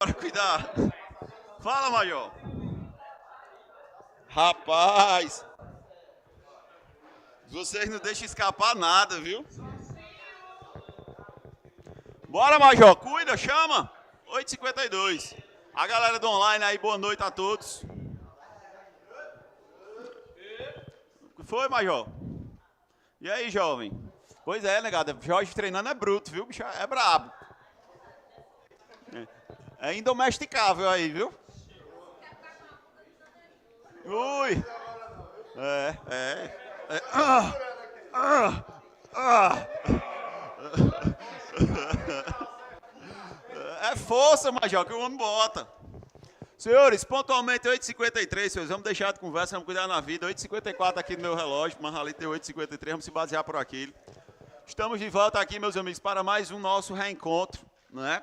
Para cuidar. Fala, Major. Rapaz, vocês não deixam escapar nada, viu? Bora, Major. Cuida, chama. 8h52. A galera do online aí, boa noite a todos. O que foi, Major? E aí, jovem? Pois é, negada. Jorge treinando é bruto, viu? Bicho é brabo. É indomesticável aí, viu? Ui. É. É força, Major, que o homem bota. Senhores, pontualmente 8h53, senhores, vamos deixar de conversa, vamos cuidar na vida. 8h54 aqui no meu relógio, mas ali tem 8h53, vamos se basear por aquilo. Estamos de volta aqui, meus amigos, para mais um nosso reencontro, né?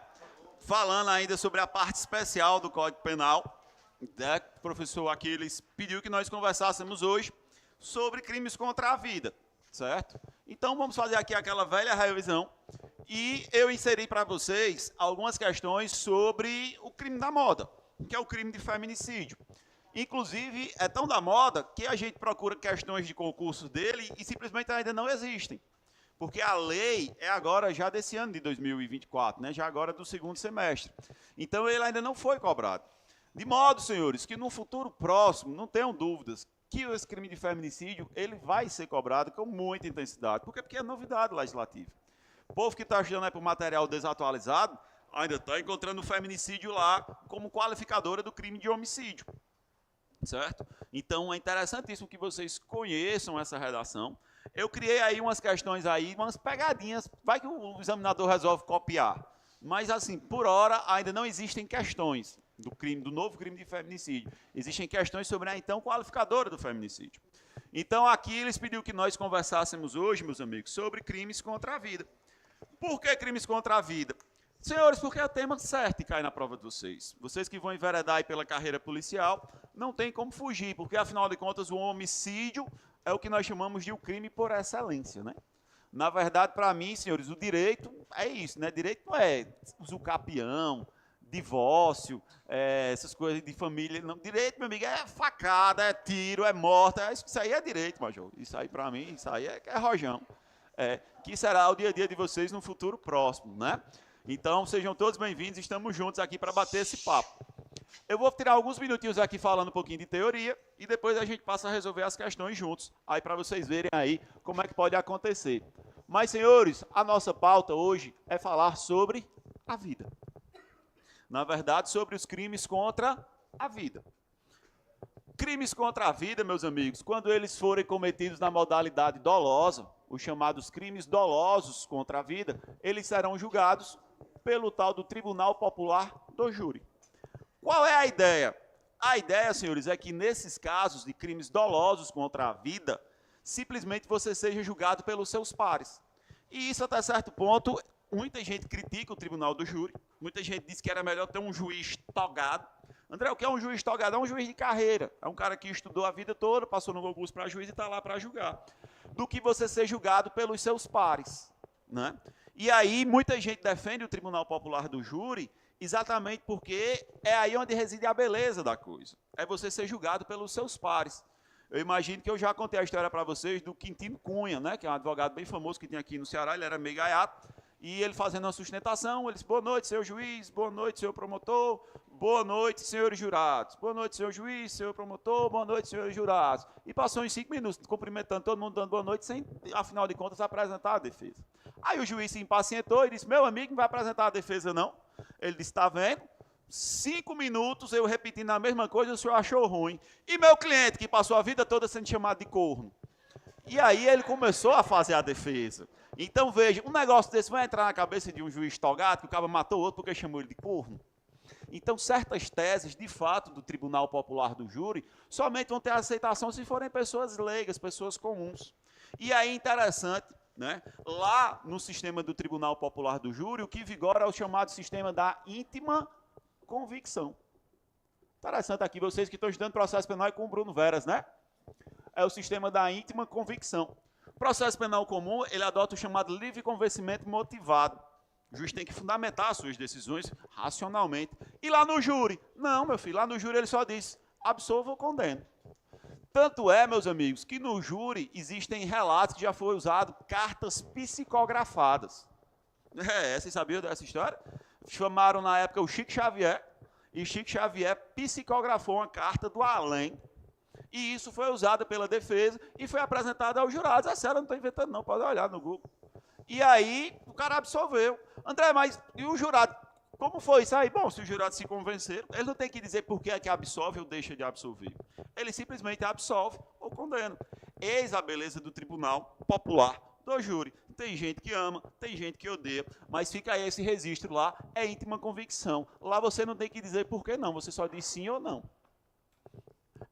Falando ainda sobre a parte especial do Código Penal, né? O professor Aquiles pediu que nós conversássemos hoje sobre crimes contra a vida, certo? Então vamos fazer aqui aquela velha revisão e eu inseri para vocês algumas questões sobre o crime da moda, que é o crime de feminicídio. Inclusive, é tão da moda que a gente procura questões de concurso dele e simplesmente ainda não existem. Porque a lei é agora já desse ano de 2024, né? Já agora do segundo semestre. Então ele ainda não foi cobrado. De modo, senhores, que no futuro próximo, não tenham dúvidas, que esse crime de feminicídio ele vai ser cobrado com muita intensidade. Por quê? Porque é novidade legislativa. O povo que está estudando por material desatualizado ainda está encontrando o feminicídio lá como qualificadora do crime de homicídio. Certo? Então é interessantíssimo que vocês conheçam essa redação. Eu criei aí umas questões aí, umas pegadinhas, vai que o examinador resolve copiar. Mas assim, por hora ainda não existem questões do crime, do novo crime de feminicídio. Existem questões sobre a então qualificadora do feminicídio. Então aqui eles pediram que nós conversássemos hoje, meus amigos, sobre crimes contra a vida. Por que crimes contra a vida? Senhores, porque é o tema certo e cai na prova de vocês. Vocês que vão enveredar aí pela carreira policial, não tem como fugir, porque afinal de contas o homicídio é o que nós chamamos de um crime por excelência, né? Na verdade, para mim, senhores, o direito é isso, né? Direito não é usucapião, divórcio, essas coisas de família. Não. Direito, meu amigo, é facada, é tiro, é morte. Isso aí é direito, Major. Isso aí, para mim, isso aí é rojão. Que será o dia a dia de vocês no futuro próximo, né? Então, sejam todos bem-vindos, estamos juntos aqui para bater esse papo. Eu vou tirar alguns minutinhos aqui falando um pouquinho de teoria e depois a gente passa a resolver as questões juntos, aí para vocês verem aí como é que pode acontecer. Mas, senhores, a nossa pauta hoje é falar sobre a vida. Na verdade, sobre os crimes contra a vida. Crimes contra a vida, meus amigos, quando eles forem cometidos na modalidade dolosa, os chamados crimes dolosos contra a vida, eles serão julgados pelo tal do Tribunal Popular do Júri. Qual é a ideia? A ideia, senhores, é que nesses casos de crimes dolosos contra a vida, simplesmente você seja julgado pelos seus pares. E isso, até certo ponto, muita gente critica o Tribunal do Júri, muita gente diz que era melhor ter um juiz togado. André, o que é um juiz togado? É um juiz de carreira, é um cara que estudou a vida toda, passou no concurso para juiz e está lá para julgar. Do que você ser julgado pelos seus pares, né? E aí muita gente defende o Tribunal Popular do Júri exatamente porque é aí onde reside a beleza da coisa. É você ser julgado pelos seus pares. Eu imagino que eu já contei a história para vocês do Quintino Cunha, né, que é um advogado bem famoso que tem aqui no Ceará, ele era meio gaiato, e ele fazendo uma sustentação, ele disse, boa noite, senhor juiz, boa noite, senhor promotor, boa noite, senhores jurados, boa noite, senhor juiz, senhor promotor, boa noite, senhores jurados. E passou em 5 minutos, cumprimentando todo mundo, dando boa noite, sem, afinal de contas, apresentar a defesa. Aí o juiz se impacientou e disse, meu amigo, não vai apresentar a defesa, não? Ele disse, está vendo? 5 minutos eu repetindo a mesma coisa, o senhor achou ruim. E meu cliente, que passou a vida toda sendo chamado de corno? E aí ele começou a fazer a defesa. Então, veja, um negócio desse vai entrar na cabeça de um juiz togado, que o cara matou o outro porque chamou ele de corno. Então, certas teses, de fato, do Tribunal Popular do Júri, somente vão ter aceitação se forem pessoas leigas, pessoas comuns. E aí, interessante, né? Lá no sistema do Tribunal Popular do Júri, o que vigora é o chamado sistema da íntima convicção. Interessante aqui, vocês que estão estudando processo penal com o Bruno Veras, né? É o sistema da íntima convicção. O processo penal comum, ele adota o chamado livre convencimento motivado. O juiz tem que fundamentar as suas decisões racionalmente. E lá no júri? Não, meu filho, lá no júri ele só diz absolvo ou condeno. Tanto é, meus amigos, que no júri existem relatos que já foram usados cartas psicografadas. Vocês sabiam dessa história? Chamaram na época o Chico Xavier, e Chico Xavier psicografou uma carta do além, e isso foi usado pela defesa e foi apresentado aos jurados. É sério, eu não estou inventando não, pode olhar no Google. E aí o cara absolveu. André, mas e o jurado? Como foi isso aí? Bom, se os jurados se convenceram, ele não tem que dizer por que é que absolve ou deixa de absolver. Ele simplesmente absolve ou condena. Eis a beleza do tribunal popular do júri. Tem gente que ama, tem gente que odeia, mas fica aí esse registro lá, é íntima convicção. Lá você não tem que dizer por que não, você só diz sim ou não.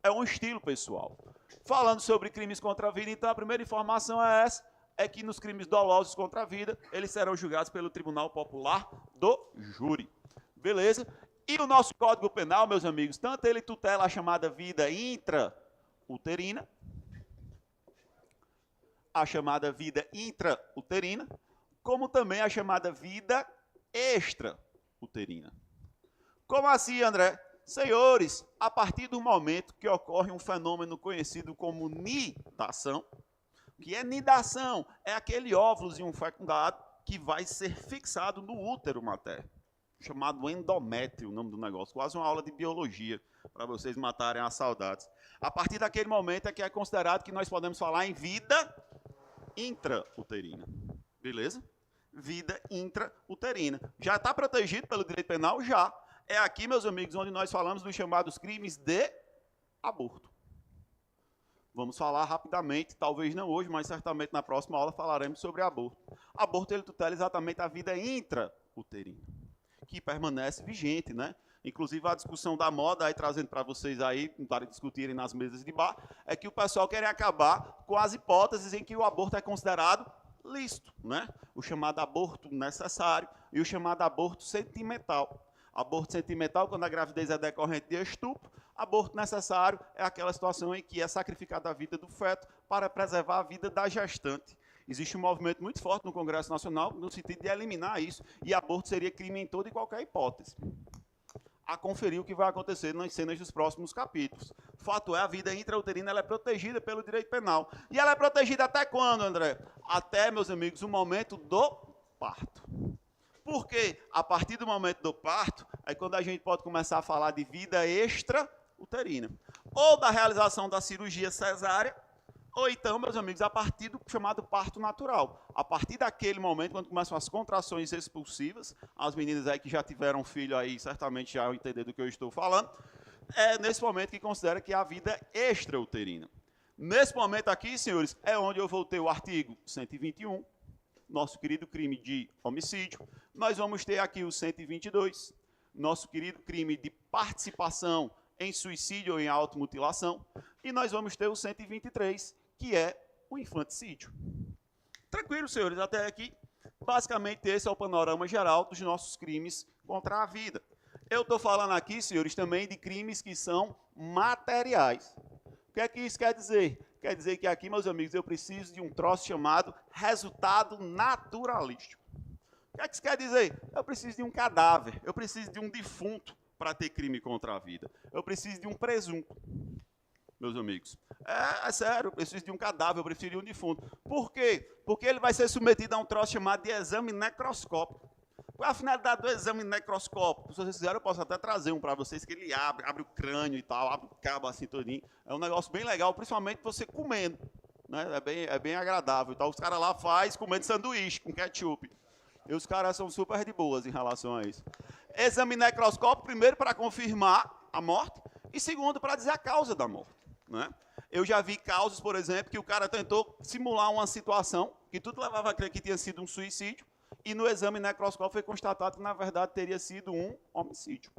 É um estilo pessoal. Falando sobre crimes contra a vida, então a primeira informação é essa, é que nos crimes dolosos contra a vida, eles serão julgados pelo Tribunal Popular do Júri. Beleza? E o nosso Código Penal, meus amigos, tanto ele tutela a chamada vida intrauterina, como também a chamada vida extrauterina. Como assim, André? Senhores, a partir do momento que ocorre um fenômeno conhecido como nidação, que é nidação? É aquele óvulozinho fecundado que vai ser fixado no útero materno, chamado endométrio, o nome do negócio. Quase uma aula de biologia, para vocês matarem as saudades. A partir daquele momento é que é considerado que nós podemos falar em vida intrauterina. Beleza? Vida intrauterina. Já está protegido pelo direito penal? Já. É aqui, meus amigos, onde nós falamos dos chamados crimes de aborto. Vamos falar rapidamente, talvez não hoje, mas certamente na próxima aula falaremos sobre aborto. Aborto, ele tutela exatamente a vida intrauterina, que permanece vigente, né? Inclusive a discussão da moda, aí trazendo para vocês aí, para discutirem nas mesas de bar, é que o pessoal quer acabar com as hipóteses em que o aborto é considerado lícito, né? O chamado aborto necessário e o chamado aborto sentimental. Aborto sentimental, quando a gravidez é decorrente de estupro. Aborto necessário é aquela situação em que é sacrificada a vida do feto para preservar a vida da gestante. Existe um movimento muito forte no Congresso Nacional no sentido de eliminar isso, e aborto seria crime em toda e qualquer hipótese. A conferir o que vai acontecer nas cenas dos próximos capítulos. Fato é, a vida intrauterina ela é protegida pelo direito penal. E ela é protegida até quando, André? Até, meus amigos, o momento do parto. Porque a partir do momento do parto, é quando a gente pode começar a falar de vida extrauterina. Ou da realização da cirurgia cesárea, ou então, meus amigos, a partir do chamado parto natural. A partir daquele momento, quando começam as contrações expulsivas, as meninas aí que já tiveram filho aí, certamente já vão entender do que eu estou falando, é nesse momento que considera que é a vida extrauterina. Nesse momento aqui, senhores, é onde eu vou ter o artigo 121, nosso querido crime de homicídio. Nós vamos ter aqui o 122, nosso querido crime de participação em suicídio ou em automutilação. E nós vamos ter o 123, que é o infanticídio. Tranquilo, senhores, até aqui. Basicamente, esse é o panorama geral dos nossos crimes contra a vida. Eu estou falando aqui, senhores, também de crimes que são materiais. O que é que isso quer dizer? Quer dizer que aqui, meus amigos, eu preciso de um troço chamado resultado naturalístico. O que é que isso quer dizer? Eu preciso de um cadáver, eu preciso de um defunto para ter crime contra a vida. Eu preciso de um presunto, meus amigos. É sério, eu preciso de um cadáver, eu preciso de um defunto. Por quê? Porque ele vai ser submetido a um troço chamado de exame necroscópico. Qual é a finalidade do exame necroscópico? Se vocês quiserem, eu posso até trazer um para vocês, que ele abre o crânio e tal, abre o cabo assim todinho. É um negócio bem legal, principalmente você comendo. Né? É bem agradável. Então, os caras lá fazem comendo sanduíche com ketchup. E os caras são super de boas em relação a isso. Exame necroscópico, primeiro, para confirmar a morte, e segundo, para dizer a causa da morte. Né? Eu já vi casos, por exemplo, que o cara tentou simular uma situação que tudo levava a crer que tinha sido um suicídio, e no exame necroscópico foi constatado que, na verdade, teria sido um homicídio.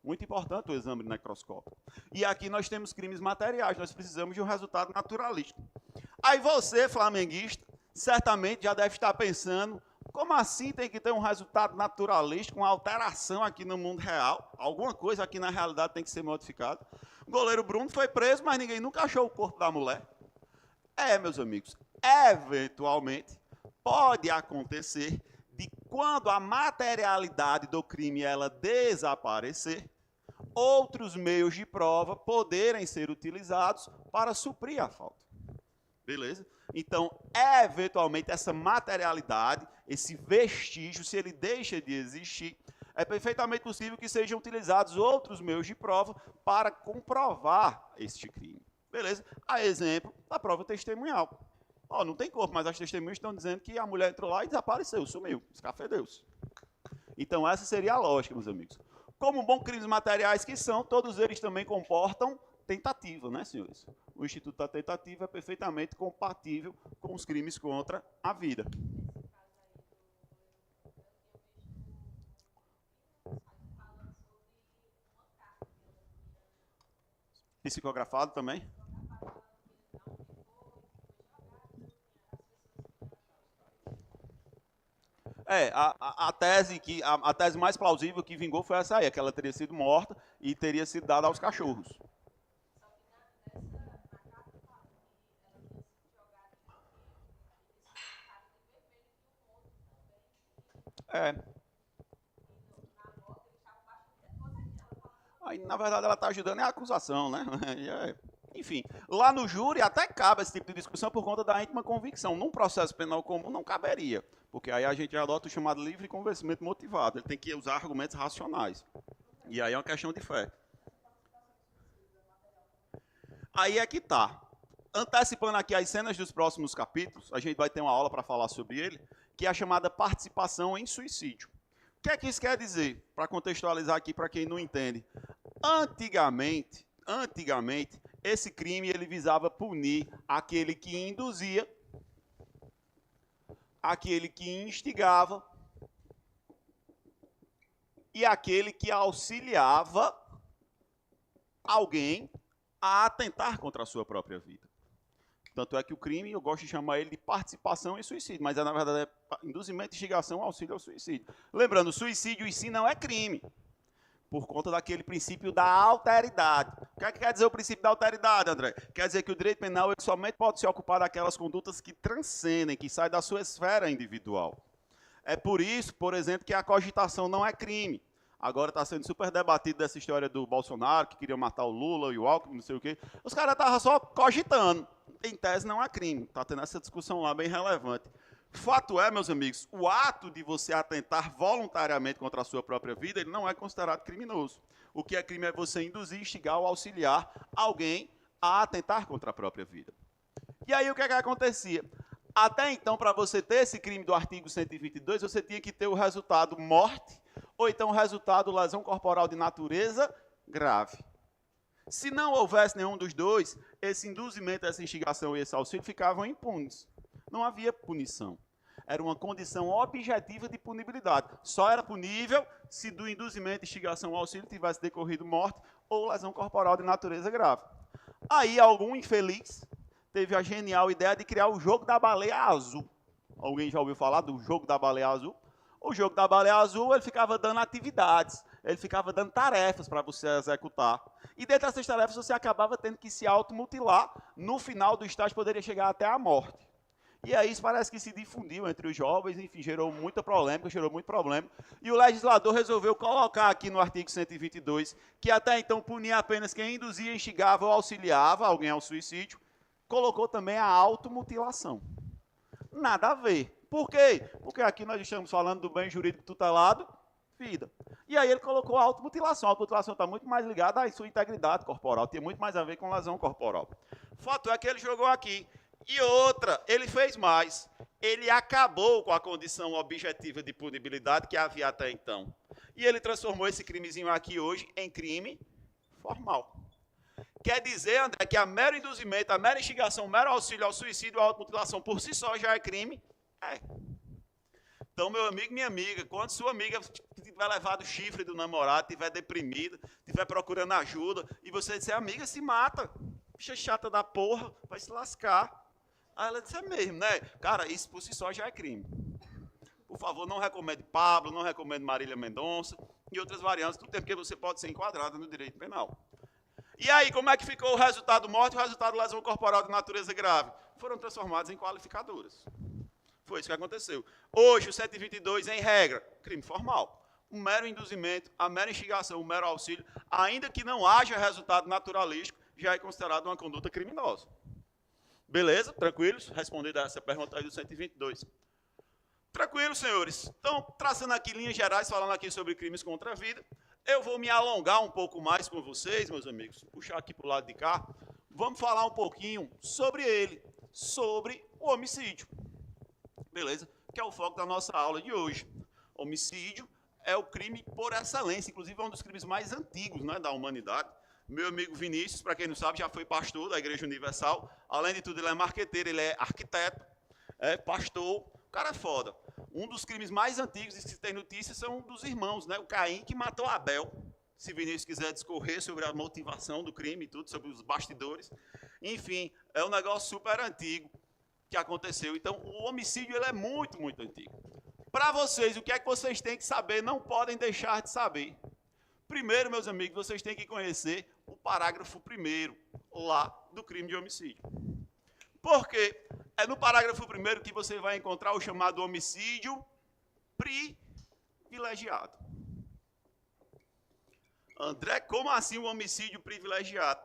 Muito importante o exame necroscópico. E aqui nós temos crimes materiais, nós precisamos de um resultado naturalístico. Aí você, flamenguista, certamente já deve estar pensando, como assim tem que ter um resultado naturalístico, uma alteração aqui no mundo real? Alguma coisa aqui na realidade tem que ser modificada. O goleiro Bruno foi preso, mas ninguém nunca achou o corpo da mulher. Meus amigos, eventualmente pode acontecer de quando a materialidade do crime ela desaparecer, outros meios de prova poderem ser utilizados para suprir a falta. Beleza? Então, eventualmente, essa materialidade, esse vestígio, se ele deixa de existir, é perfeitamente possível que sejam utilizados outros meios de prova para comprovar este crime. Beleza? A exemplo da prova testemunhal. Ó, não tem corpo, mas as testemunhas estão dizendo que a mulher entrou lá e desapareceu, sumiu, escafedeu-se. Então, essa seria a lógica, meus amigos. Como bons crimes materiais que são, todos eles também comportam tentativa, né, senhores? O Instituto da Tentativa é perfeitamente compatível com os crimes contra a vida. Psicografado também? A tese mais plausível que vingou foi essa aí, que ela teria sido morta e teria sido dada aos cachorros. Aí, na verdade, ela está ajudando é a acusação, né? Enfim, lá no júri até cabe esse tipo de discussão por conta da íntima convicção. Num processo penal comum não caberia, porque aí a gente adota o chamado livre convencimento motivado. Ele tem que usar argumentos racionais. E aí é uma questão de fé. Aí é que está. Antecipando aqui as cenas dos próximos capítulos, a gente vai ter uma aula para falar sobre ele, que é a chamada participação em suicídio. O que é que isso quer dizer? Para contextualizar aqui para quem não entende. Antigamente, esse crime ele visava punir aquele que induzia, aquele que instigava e aquele que auxiliava alguém a atentar contra a sua própria vida. Tanto é que o crime, eu gosto de chamar ele de participação em suicídio, mas na verdade é induzimento, instigação, auxílio ao suicídio. Lembrando, suicídio em si não é crime, por conta daquele princípio da alteridade. O que é que quer dizer o princípio da alteridade, André? Quer dizer que o direito penal ele somente pode se ocupar daquelas condutas que transcendem, que saem da sua esfera individual. É por isso, por exemplo, que a cogitação não é crime. Agora está sendo super debatido dessa história do Bolsonaro, que queria matar o Lula e o Alckmin, não sei o quê. Os caras estavam só cogitando. Em tese não é crime. Está tendo essa discussão lá bem relevante. Fato é, meus amigos, o ato de você atentar voluntariamente contra a sua própria vida, ele não é considerado criminoso. O que é crime é você induzir, instigar ou auxiliar alguém a atentar contra a própria vida. E aí o que é que acontecia? Até então, para você ter esse crime do artigo 122, você tinha que ter o resultado morte, ou então o resultado lesão corporal de natureza grave. Se não houvesse nenhum dos dois, esse induzimento, essa instigação e esse auxílio ficavam impunes. Não havia punição. Era uma condição objetiva de punibilidade. Só era punível se do induzimento, instigação ou auxílio tivesse decorrido morte ou lesão corporal de natureza grave. Aí algum infeliz teve a genial ideia de criar o jogo da baleia azul. Alguém já ouviu falar do jogo da baleia azul? O jogo da baleia azul, ele ficava dando atividades, ele ficava dando tarefas para você executar. E dentro dessas tarefas você acabava tendo que se automutilar. No final do estágio poderia chegar até a morte. E aí isso parece que se difundiu entre os jovens, enfim, gerou muita polêmica, gerou muito problema. E o legislador resolveu colocar aqui no artigo 122, que até então punia apenas quem induzia, instigava ou auxiliava alguém ao suicídio, colocou também a automutilação. Nada a ver. Por quê? Porque aqui nós estamos falando do bem jurídico tutelado, vida. E aí ele colocou a automutilação. A automutilação está muito mais ligada à sua integridade corporal, tem muito mais a ver com lesão corporal. Fato é que ele jogou aqui. E outra, ele fez mais. Ele acabou com a condição objetiva de punibilidade que havia até então. E ele transformou esse crimezinho aqui hoje em crime formal. Quer dizer, André, que a mero induzimento, a mera instigação, o mero auxílio ao suicídio, a automutilação por si só já é crime? É. Então, meu amigo, minha amiga, quando sua amiga tiver levado o chifre do namorado, tiver deprimida, tiver procurando ajuda, e você disser, amiga, se mata, bicha chata da porra, vai se lascar. Aí ela disse, é mesmo, né? Cara, isso por si só já é crime. Por favor, não recomende Pablo, não recomende Marília Mendonça e outras variantes, tudo porque você pode ser enquadrado no direito penal. E aí, como é que ficou o resultado morte e o resultado lesão corporal de natureza grave? Foram transformados em qualificadoras. Foi isso que aconteceu. Hoje, o 122, em regra, crime formal. Um mero induzimento, a mera instigação, um mero auxílio, ainda que não haja resultado naturalístico, já é considerado uma conduta criminosa. Beleza? Tranquilos? Respondendo a essa pergunta aí do 122. Tranquilo, senhores. Então, traçando aqui linhas gerais, falando aqui sobre crimes contra a vida, eu vou me alongar um pouco mais com vocês, meus amigos. Puxar aqui para o lado de cá. Vamos falar um pouquinho sobre ele, sobre o homicídio. Beleza? Que é o foco da nossa aula de hoje. Homicídio é o crime por excelência, inclusive é um dos crimes mais antigos, né, da humanidade. Meu amigo Vinícius, para quem não sabe, já foi pastor da Igreja Universal. Além de tudo, ele é marqueteiro, ele é arquiteto, é pastor, o cara é foda. Um dos crimes mais antigos que se tem notícias são dos irmãos, né? O Caim que matou Abel. Se Vinícius quiser discorrer sobre a motivação do crime e tudo, sobre os bastidores. Enfim, é um negócio super antigo que aconteceu. Então, o homicídio ele é muito, muito antigo. Para vocês, o que é que vocês têm que saber, não podem deixar de saber. Primeiro, meus amigos, vocês têm que conhecer o parágrafo 1º, lá do crime de homicídio. Por quê? É no parágrafo 1º que você vai encontrar o chamado homicídio privilegiado. André, como assim o homicídio privilegiado?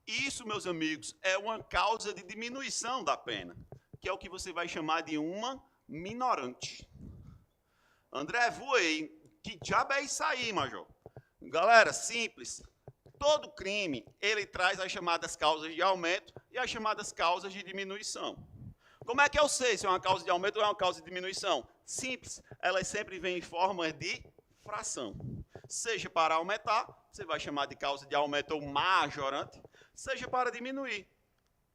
Isso, meus amigos, é uma causa de diminuição da pena, que é o que você vai chamar de uma minorante. André, voei. Que diabo é isso aí, major? Galera, simples. Todo crime, ele traz as chamadas causas de aumento e as chamadas causas de diminuição. Como é que eu sei se é uma causa de aumento ou é uma causa de diminuição? Simples. Elas sempre vêm em forma de fração. Seja para aumentar, você vai chamar de causa de aumento ou majorante. Seja para diminuir,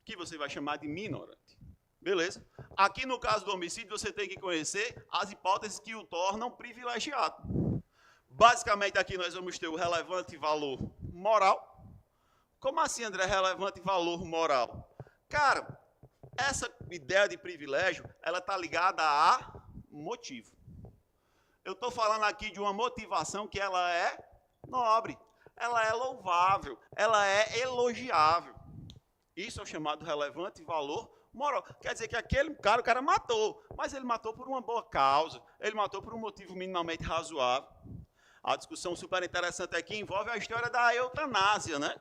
que você vai chamar de minorante. Beleza? Aqui no caso do homicídio, você tem que conhecer as hipóteses que o tornam privilegiado. Basicamente, aqui nós vamos ter o relevante valor moral. Como assim, André, relevante valor moral? Cara, essa ideia de privilégio, ela está ligada a motivo. Eu estou falando aqui de uma motivação que ela é nobre, ela é louvável, ela é elogiável. Isso é o chamado relevante valor moral. Quer dizer que aquele cara, o cara matou, mas ele matou por uma boa causa, ele matou por um motivo minimamente razoável. A discussão super interessante aqui envolve a história da eutanásia, né?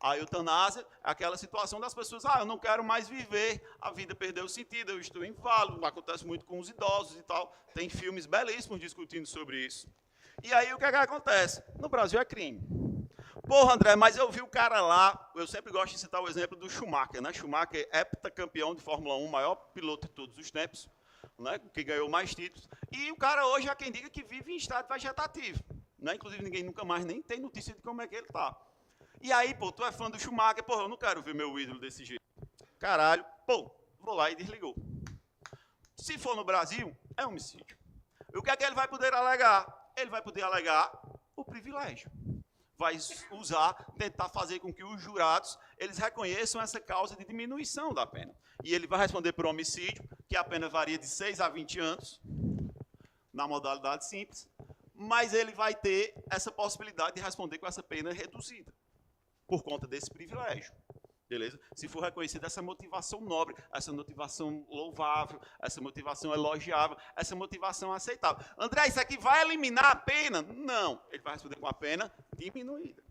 A eutanásia é aquela situação das pessoas, eu não quero mais viver, a vida perdeu o sentido, eu estou inválido, acontece muito com os idosos e tal. Tem filmes belíssimos discutindo sobre isso. E aí o que é que acontece? No Brasil é crime. Porra, André, mas eu vi o cara lá, eu sempre gosto de citar o exemplo do Schumacher, né? Schumacher é heptacampeão de Fórmula 1, maior piloto de todos os tempos, né? Que ganhou mais títulos. E o cara hoje há quem diga que vive em estado vegetativo, né? Inclusive ninguém nunca mais nem tem notícia de como é que ele está. E aí, pô, tu é fã do Schumacher, porra, eu não quero ver meu ídolo desse jeito. Caralho, pô, vou lá e desligou. Se for no Brasil, é homicídio. E o que é que ele vai poder alegar? Ele vai poder alegar o privilégio. Vai usar, tentar fazer com que os jurados, eles reconheçam essa causa de diminuição da pena. E ele vai responder por homicídio, que a pena varia de 6 a 20 anos, na modalidade simples, mas ele vai ter essa possibilidade de responder com essa pena reduzida, por conta desse privilégio. Beleza? Se for reconhecida essa motivação nobre, essa motivação louvável, essa motivação elogiável, essa motivação aceitável. André, isso aqui vai eliminar a pena? Não. Ele vai responder com a pena diminuída.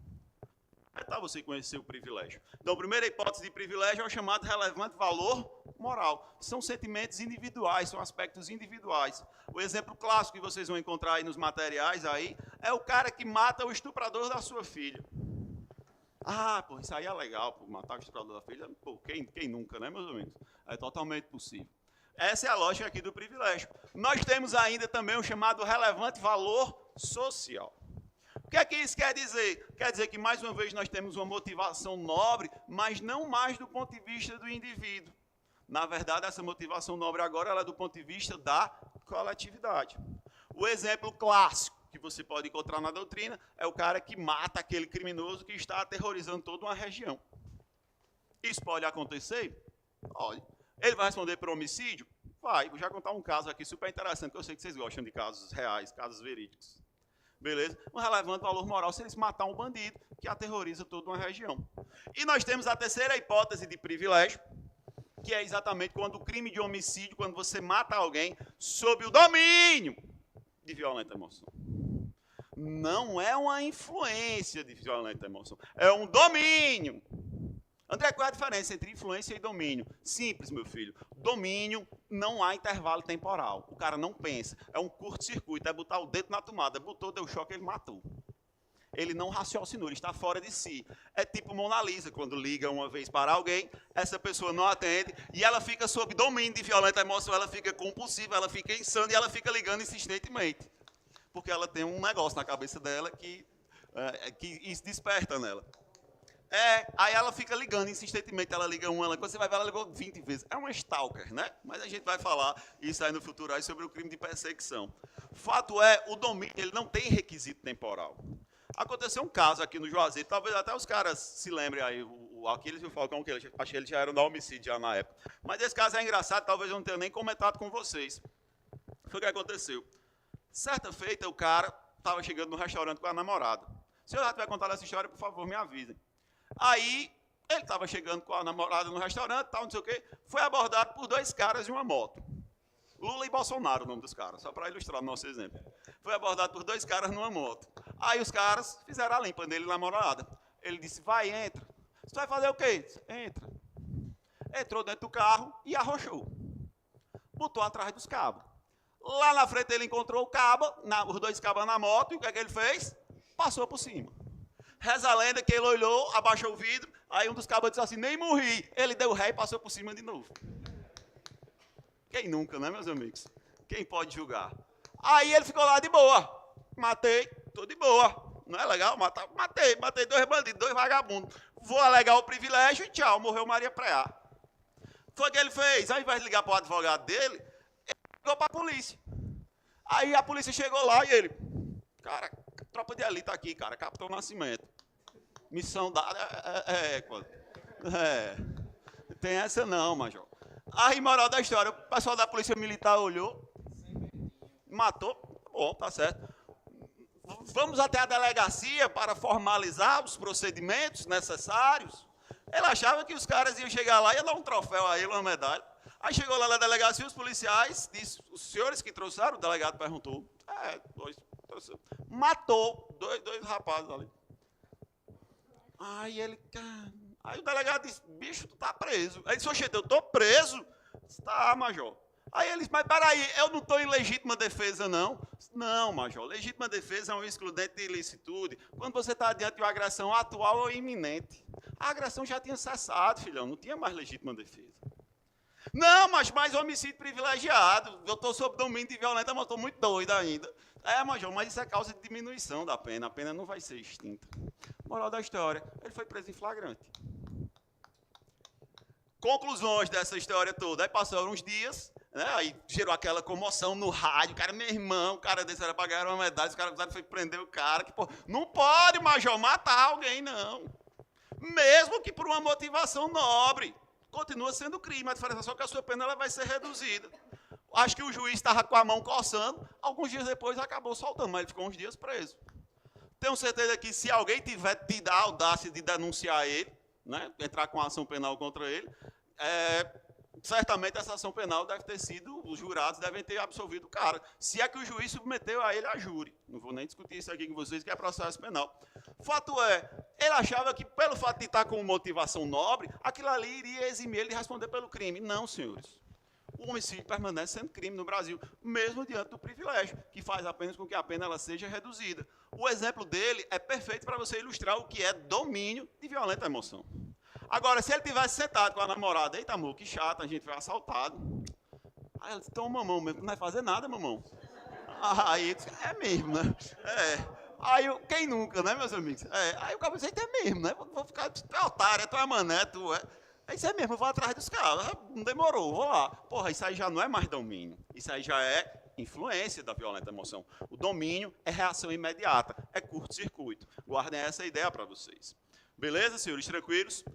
É tá você conhecer o privilégio. Então, a primeira hipótese de privilégio é o chamado relevante valor moral. São sentimentos individuais, são aspectos individuais. O exemplo clássico que vocês vão encontrar aí nos materiais aí é o cara que mata o estuprador da sua filha. Ah, pô, isso aí é legal, pô, matar o estuprador da filha, pô, quem nunca, né, meus amigos? É totalmente possível. Essa é a lógica aqui do privilégio. Nós temos ainda também o chamado relevante valor social. O que é que isso quer dizer? Quer dizer que, mais uma vez, nós temos uma motivação nobre, mas não mais do ponto de vista do indivíduo. Na verdade, essa motivação nobre agora ela é do ponto de vista da coletividade. O exemplo clássico que você pode encontrar na doutrina é o cara que mata aquele criminoso que está aterrorizando toda uma região. Isso pode acontecer? Olha, ele vai responder por homicídio? Vai, vou já contar um caso aqui super interessante, que eu sei que vocês gostam de casos reais, casos verídicos. Beleza? Um relevante valor moral se eles matar um bandido que aterroriza toda uma região. E nós temos a terceira hipótese de privilégio, que é exatamente quando o crime de homicídio, quando você mata alguém sob o domínio de violenta emoção. Não é uma influência de violenta emoção, é um domínio. André, qual é a diferença entre influência e domínio? Simples, meu filho. Domínio, não há intervalo temporal. O cara não pensa. É um curto-circuito, é botar o dedo na tomada. Botou, deu choque, ele matou. Ele não raciocinou, ele está fora de si. É tipo Mona Lisa, quando liga uma vez para alguém, essa pessoa não atende, e ela fica sob domínio de violenta emoção, ela fica compulsiva, ela fica insana, e ela fica ligando insistentemente. Porque ela tem um negócio na cabeça dela que isso desperta nela. Aí ela fica ligando insistentemente, ela liga uma, quando você vai ver, ela ligou 20 vezes. É uma stalker, né? Mas a gente vai falar isso aí no futuro aí sobre o crime de perseguição. Fato é, o domínio, ele não tem requisito temporal. Aconteceu um caso aqui no Juazeiro, talvez até os caras se lembrem aí, o Aquiles e o Falcão, que acho que eles já eram da homicídio já na época. Mas esse caso é engraçado, talvez eu não tenha nem comentado com vocês. Foi o que aconteceu. Certa feita, o cara estava chegando no restaurante com a namorada. Se eu já tiver contado essa história, por favor, me avisem. Aí, ele estava chegando com a namorada no restaurante, tal, não sei o quê, foi abordado por 2 caras em uma moto. Lula e Bolsonaro, o nome dos caras, só para ilustrar o nosso exemplo. Foi abordado por 2 caras numa moto. Aí os caras fizeram a limpa nele e namorada. Ele disse, vai, entra. Você vai fazer o quê? Entra. Entrou dentro do carro e arrochou. Botou atrás dos cabos. Lá na frente ele encontrou o cabo, os 2 cabos na moto, e o que é que ele fez? Passou por cima. Reza a lenda que ele olhou, abaixou o vidro, aí um dos cabos disse assim, nem morri. Ele deu ré e passou por cima de novo. Quem nunca, né, meus amigos? Quem pode julgar? Aí ele ficou lá de boa. Matei, tô de boa. Não é legal? Matei 2 bandidos, 2 vagabundos. Vou alegar o privilégio e tchau, morreu Maria Preá. Foi o que ele fez. Ao invés de ligar para o advogado dele, ele ligou para a polícia. Aí a polícia chegou lá e ele, cara, tropa de elite aqui, cara, Capitão Nascimento. Missão dada, tem essa não, major. Aí, moral da história, o pessoal da polícia militar olhou, matou, bom, tá certo. Vamos até a delegacia para formalizar os procedimentos necessários. Ele achava que os caras iam chegar lá e ia dar um troféu a ele, uma medalha. Aí chegou lá na delegacia, os policiais, disse, os senhores que trouxeram, o delegado perguntou, 2 trouxeram. Matou 2 rapazes ali. Aí ele, aí o delegado disse, bicho, tu tá preso. Aí ele disse, oxe, eu tô preso? Tá, major. Aí ele disse, mas peraí, eu não estou em legítima defesa, não. Não, major, legítima defesa é um excludente de ilicitude quando você está diante de uma agressão atual ou iminente. A agressão já tinha cessado, filhão, não tinha mais legítima defesa. Não, mas mais homicídio privilegiado, eu estou sob domínio de violência, mas estou muito doido ainda. Major, mas isso é causa de diminuição da pena, a pena não vai ser extinta. Moral da história, ele foi preso em flagrante. Conclusões dessa história toda, aí passaram uns dias, né, aí gerou aquela comoção no rádio, cara, meu irmão, o cara desse era para ganhar uma medalha, os caras foi prender o cara, que, pô, não pode, major, matar alguém, não. Mesmo que por uma motivação nobre, continua sendo crime, a diferença é só que a sua pena ela vai ser reduzida. Acho que o juiz estava com a mão coçando, alguns dias depois acabou soltando, mas ele ficou uns dias preso. Tenho certeza que se alguém tiver tido a audácia de denunciar ele, né, entrar com ação penal contra ele, certamente essa ação penal deve ter sido, os jurados devem ter absolvido o cara. Se é que o juiz submeteu a ele a júri. Não vou nem discutir isso aqui com vocês, que é processo penal. Fato é, ele achava que pelo fato de estar com motivação nobre, aquilo ali iria eximir ele de responder pelo crime. Não, senhores. O homicídio permanece sendo crime no Brasil, mesmo diante do privilégio, que faz apenas com que a pena ela seja reduzida. O exemplo dele é perfeito para você ilustrar o que é domínio de violenta emoção. Agora, se ele tivesse sentado com a namorada, eita, amor, que chato, a gente foi assaltado. Aí ela disse, então, mamão, mesmo, não vai fazer nada, mamão. Aí, é mesmo, né? Aí, quem nunca, né, meus amigos? Aí o cara disse, é mesmo, né? Vou ficar, tu é otário, tu é mané, tu é... É isso aí mesmo, eu vou atrás dos caras. Não demorou, vou lá. Porra, isso aí já não é mais domínio. Isso aí já é influência da violenta emoção. O domínio é reação imediata, é curto-circuito. Guardem essa ideia para vocês. Beleza, senhores? Tranquilos?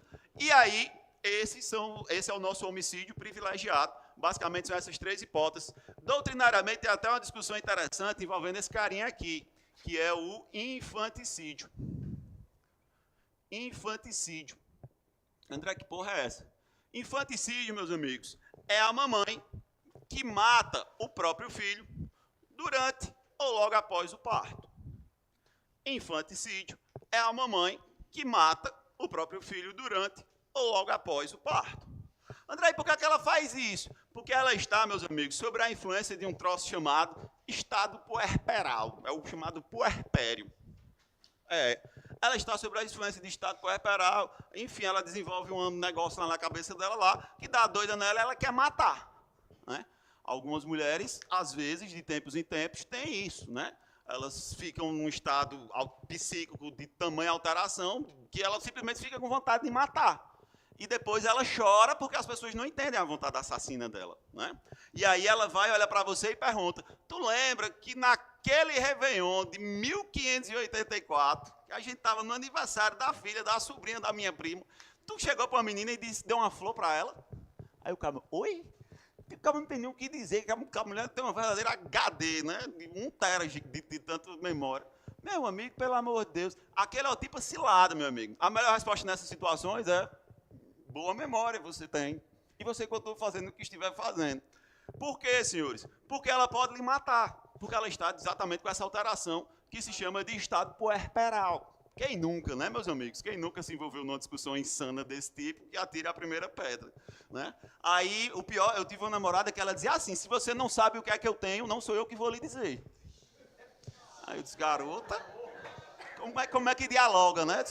E aí, esse é o nosso homicídio privilegiado. Basicamente, são essas 3 hipóteses. Doutrinariamente, tem até uma discussão interessante envolvendo esse carinha aqui, que é o infanticídio. Infanticídio. André, que porra é essa? Infanticídio, meus amigos, é a mamãe que mata o próprio filho durante ou logo após o parto. Infanticídio é a mamãe que mata o próprio filho durante ou logo após o parto. André, e por que ela faz isso? Porque ela está, meus amigos, sob a influência de um troço chamado estado puerperal, é o chamado puerpério. Ela está sob a influência de estado puerperal, enfim, ela desenvolve um negócio lá na cabeça dela lá, que dá doida nela, ela quer matar. Né? Algumas mulheres, às vezes, de tempos em tempos, têm isso, né? Elas ficam num estado psíquico de tamanha alteração que ela simplesmente fica com vontade de matar. E depois ela chora porque as pessoas não entendem a vontade assassina dela. Né? E aí ela vai, olha para você e pergunta, tu lembra que naquele Réveillon de 1584, que a gente estava no aniversário da filha, da sobrinha da minha prima, tu chegou para a menina e disse, deu uma flor para ela? Aí o cara, oi? O cara não tem nem o que dizer, que a mulher tem uma verdadeira HD, né? De 1 tera de tanto memória. Meu amigo, pelo amor de Deus, aquele é o tipo cilada, meu amigo. A melhor resposta nessas situações é boa memória você tem. E você continua fazendo o que estiver fazendo. Por quê, senhores? Porque ela pode lhe matar. Porque ela está exatamente com essa alteração que se chama de estado puerperal. Quem nunca, né, meus amigos? Quem nunca se envolveu numa discussão insana desse tipo e atira a primeira pedra, né? Aí, o pior, eu tive uma namorada que ela dizia assim, se você não sabe o que é que eu tenho, não sou eu que vou lhe dizer. Aí eu disse, garota, como é que dialoga, né?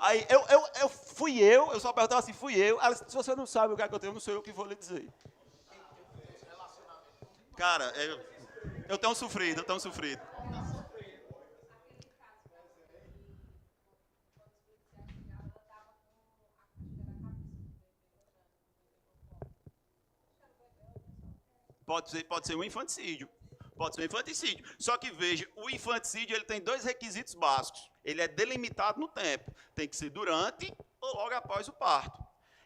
Aí eu só perguntava assim, fui eu. Ela disse, se você não sabe o que é que eu tenho, não sou eu que vou lhe dizer. Cara, eu tenho sofrido. Pode ser um infanticídio. Pode ser um infanticídio. Só que veja, o infanticídio ele tem 2 requisitos básicos. Ele é delimitado no tempo. Tem que ser durante ou logo após o parto.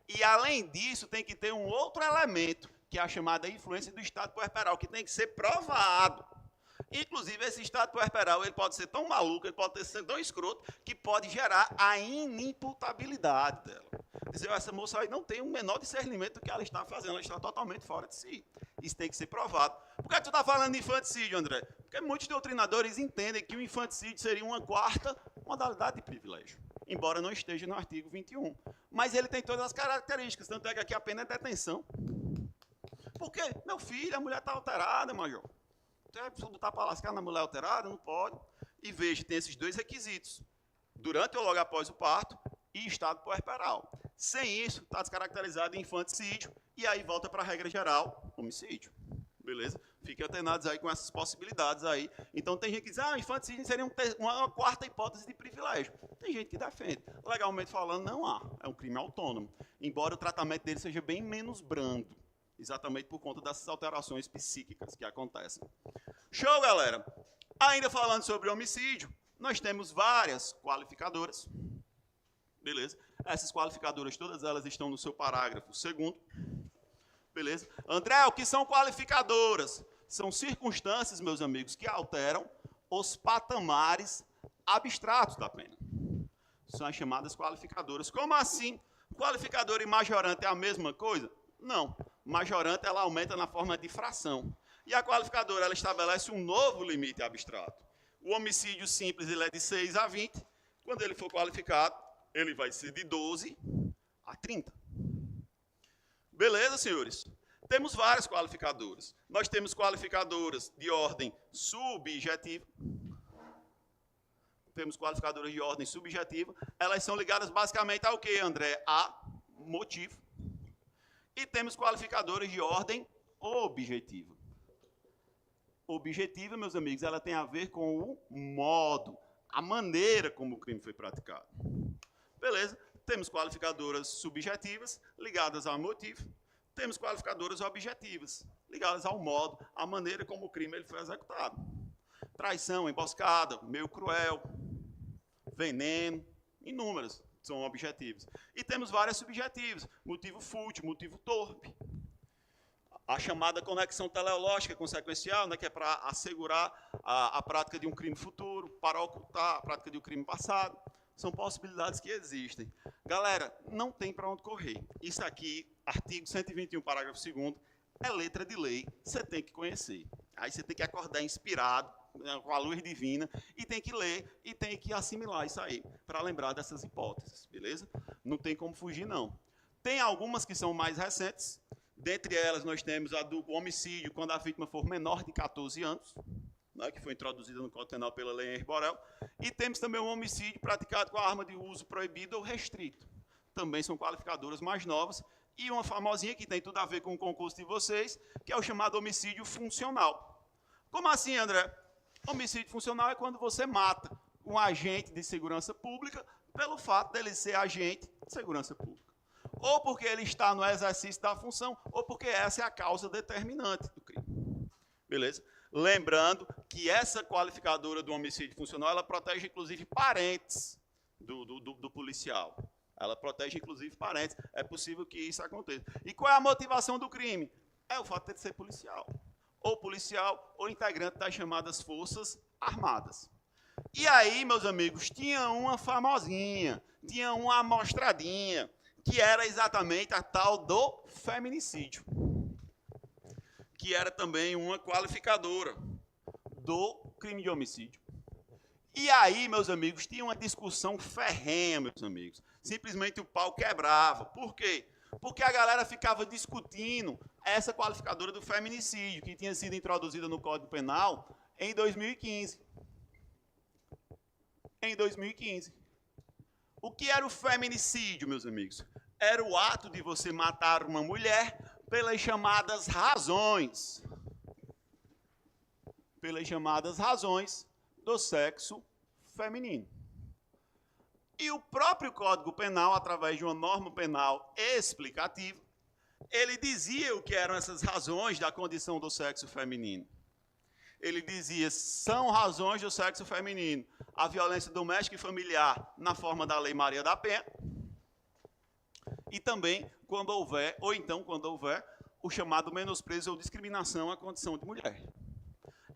E além disso, tem que ter um outro elemento, que é a chamada influência do estado puerperal, que tem que ser provado. Inclusive, esse estado puerperal ele pode ser tão maluco, ele pode ser tão escroto, que pode gerar a inimputabilidade dela. Dizer, essa moça aí não tem o menor discernimento do que ela está fazendo, ela está totalmente fora de si. Isso tem que ser provado. Por que tu está falando de infanticídio, André? Porque muitos doutrinadores entendem que o infanticídio seria uma 4ª modalidade de privilégio, embora não esteja no artigo 21. Mas ele tem todas as características, tanto é que aqui a pena é detenção. Por quê? Meu filho, a mulher está alterada, major. Você botar para lascar na mulher alterada? Não pode. E veja, tem esses 2 requisitos. Durante ou logo após o parto e estado puerperal. Sem isso, está descaracterizado em infanticídio e aí volta para a regra geral, homicídio. Beleza? Fiquem atenados aí com essas possibilidades aí. Então tem gente que diz, infanticídio seria uma 4ª hipótese de privilégio. Tem gente que defende. Legalmente falando, não há. É um crime autônomo. Embora o tratamento dele seja bem menos brando. Exatamente por conta dessas alterações psíquicas que acontecem. Show, galera! Ainda falando sobre homicídio, nós temos várias qualificadoras. Beleza? Essas qualificadoras, todas elas estão no seu parágrafo 2º. Beleza? André, o que são qualificadoras? São circunstâncias, meus amigos, que alteram os patamares abstratos da pena. São as chamadas qualificadoras. Como assim? Qualificadora e majorante é a mesma coisa? Não. Majorante, ela aumenta na forma de fração. E a qualificadora, ela estabelece um novo limite abstrato. O homicídio simples, ele é de 6 a 20. Quando ele for qualificado, ele vai ser de 12 a 30. Beleza, senhores? Temos várias qualificadoras. Nós temos qualificadoras de ordem subjetiva. Temos qualificadoras de ordem subjetiva. Elas são ligadas basicamente ao que, André? A motivo. E temos qualificadoras de ordem objetiva. Objetiva, meus amigos, ela tem a ver com o modo, a maneira como o crime foi praticado. Beleza? Temos qualificadoras subjetivas ligadas ao motivo. Temos qualificadoras objetivas ligadas ao modo, à maneira como o crime ele foi executado. Traição, emboscada, meio cruel, veneno, inúmeras são objetivas. E temos várias subjetivas, motivo fútil, motivo torpe. A chamada conexão teleológica consequencial, né, que é para assegurar a prática de um crime futuro, para ocultar a prática de um crime passado. São possibilidades que existem. Galera, não tem para onde correr. Isso aqui Artigo 121, parágrafo 2º, é letra de lei, você tem que conhecer. Aí você tem que acordar inspirado, com a luz divina, e tem que ler e tem que assimilar isso aí, para lembrar dessas hipóteses, beleza? Não tem como fugir, não. Tem algumas que são mais recentes, dentre elas nós temos a do homicídio, quando a vítima for menor de 14 anos, né, que foi introduzida no Código Penal pela Lei Henri Borel, e temos também o homicídio praticado com a arma de uso proibido ou restrito. Também são qualificadoras mais novas, e uma famosinha que tem tudo a ver com o concurso de vocês, que é o chamado homicídio funcional. Como assim, André? Homicídio funcional é quando você mata um agente de segurança pública pelo fato dele ser agente de segurança pública. Ou porque ele está no exercício da função, ou porque essa é a causa determinante do crime. Beleza? Lembrando que essa qualificadora do homicídio funcional, ela protege, inclusive, parentes do policial. Ela protege, inclusive, parentes. É possível que isso aconteça. E qual é a motivação do crime? É o fato de ele ser policial. Ou policial, ou integrante das chamadas Forças Armadas. E aí, meus amigos, tinha uma famosinha, tinha uma amostradinha, que era exatamente a tal do feminicídio, que era também uma qualificadora do crime de homicídio. E aí, meus amigos, tinha uma discussão ferrenha, meus amigos. Simplesmente o pau quebrava. Por quê? Porque a galera ficava discutindo essa qualificadora do feminicídio, que tinha sido introduzida no Código Penal em 2015. Em 2015. O que era o feminicídio, meus amigos? Era o ato de você matar uma mulher pelas chamadas razões. Pelas chamadas razões do sexo feminino. E o próprio Código Penal, através de uma norma penal explicativa, ele dizia o que eram essas razões da condição do sexo feminino. Ele dizia, são razões do sexo feminino a violência doméstica e familiar na forma da Lei Maria da Penha, e também quando houver, ou então quando houver, o chamado menosprezo ou discriminação à condição de mulher.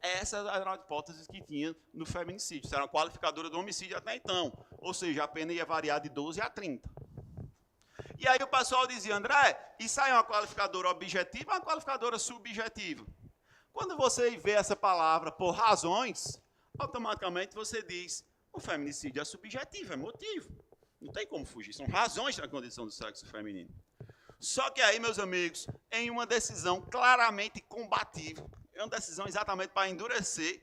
Essas eram as hipóteses que tinha no feminicídio. Isso era uma qualificadora do homicídio até então. Ou seja, a pena ia variar de 12 a 30. E aí o pessoal dizia, André, isso aí é uma qualificadora objetiva ou uma qualificadora subjetiva? Quando você vê essa palavra por razões, automaticamente você diz, o feminicídio é subjetivo, é motivo. Não tem como fugir, são razões da condição do sexo feminino. Só que aí, meus amigos, em uma decisão claramente combativa, é uma decisão exatamente para endurecer,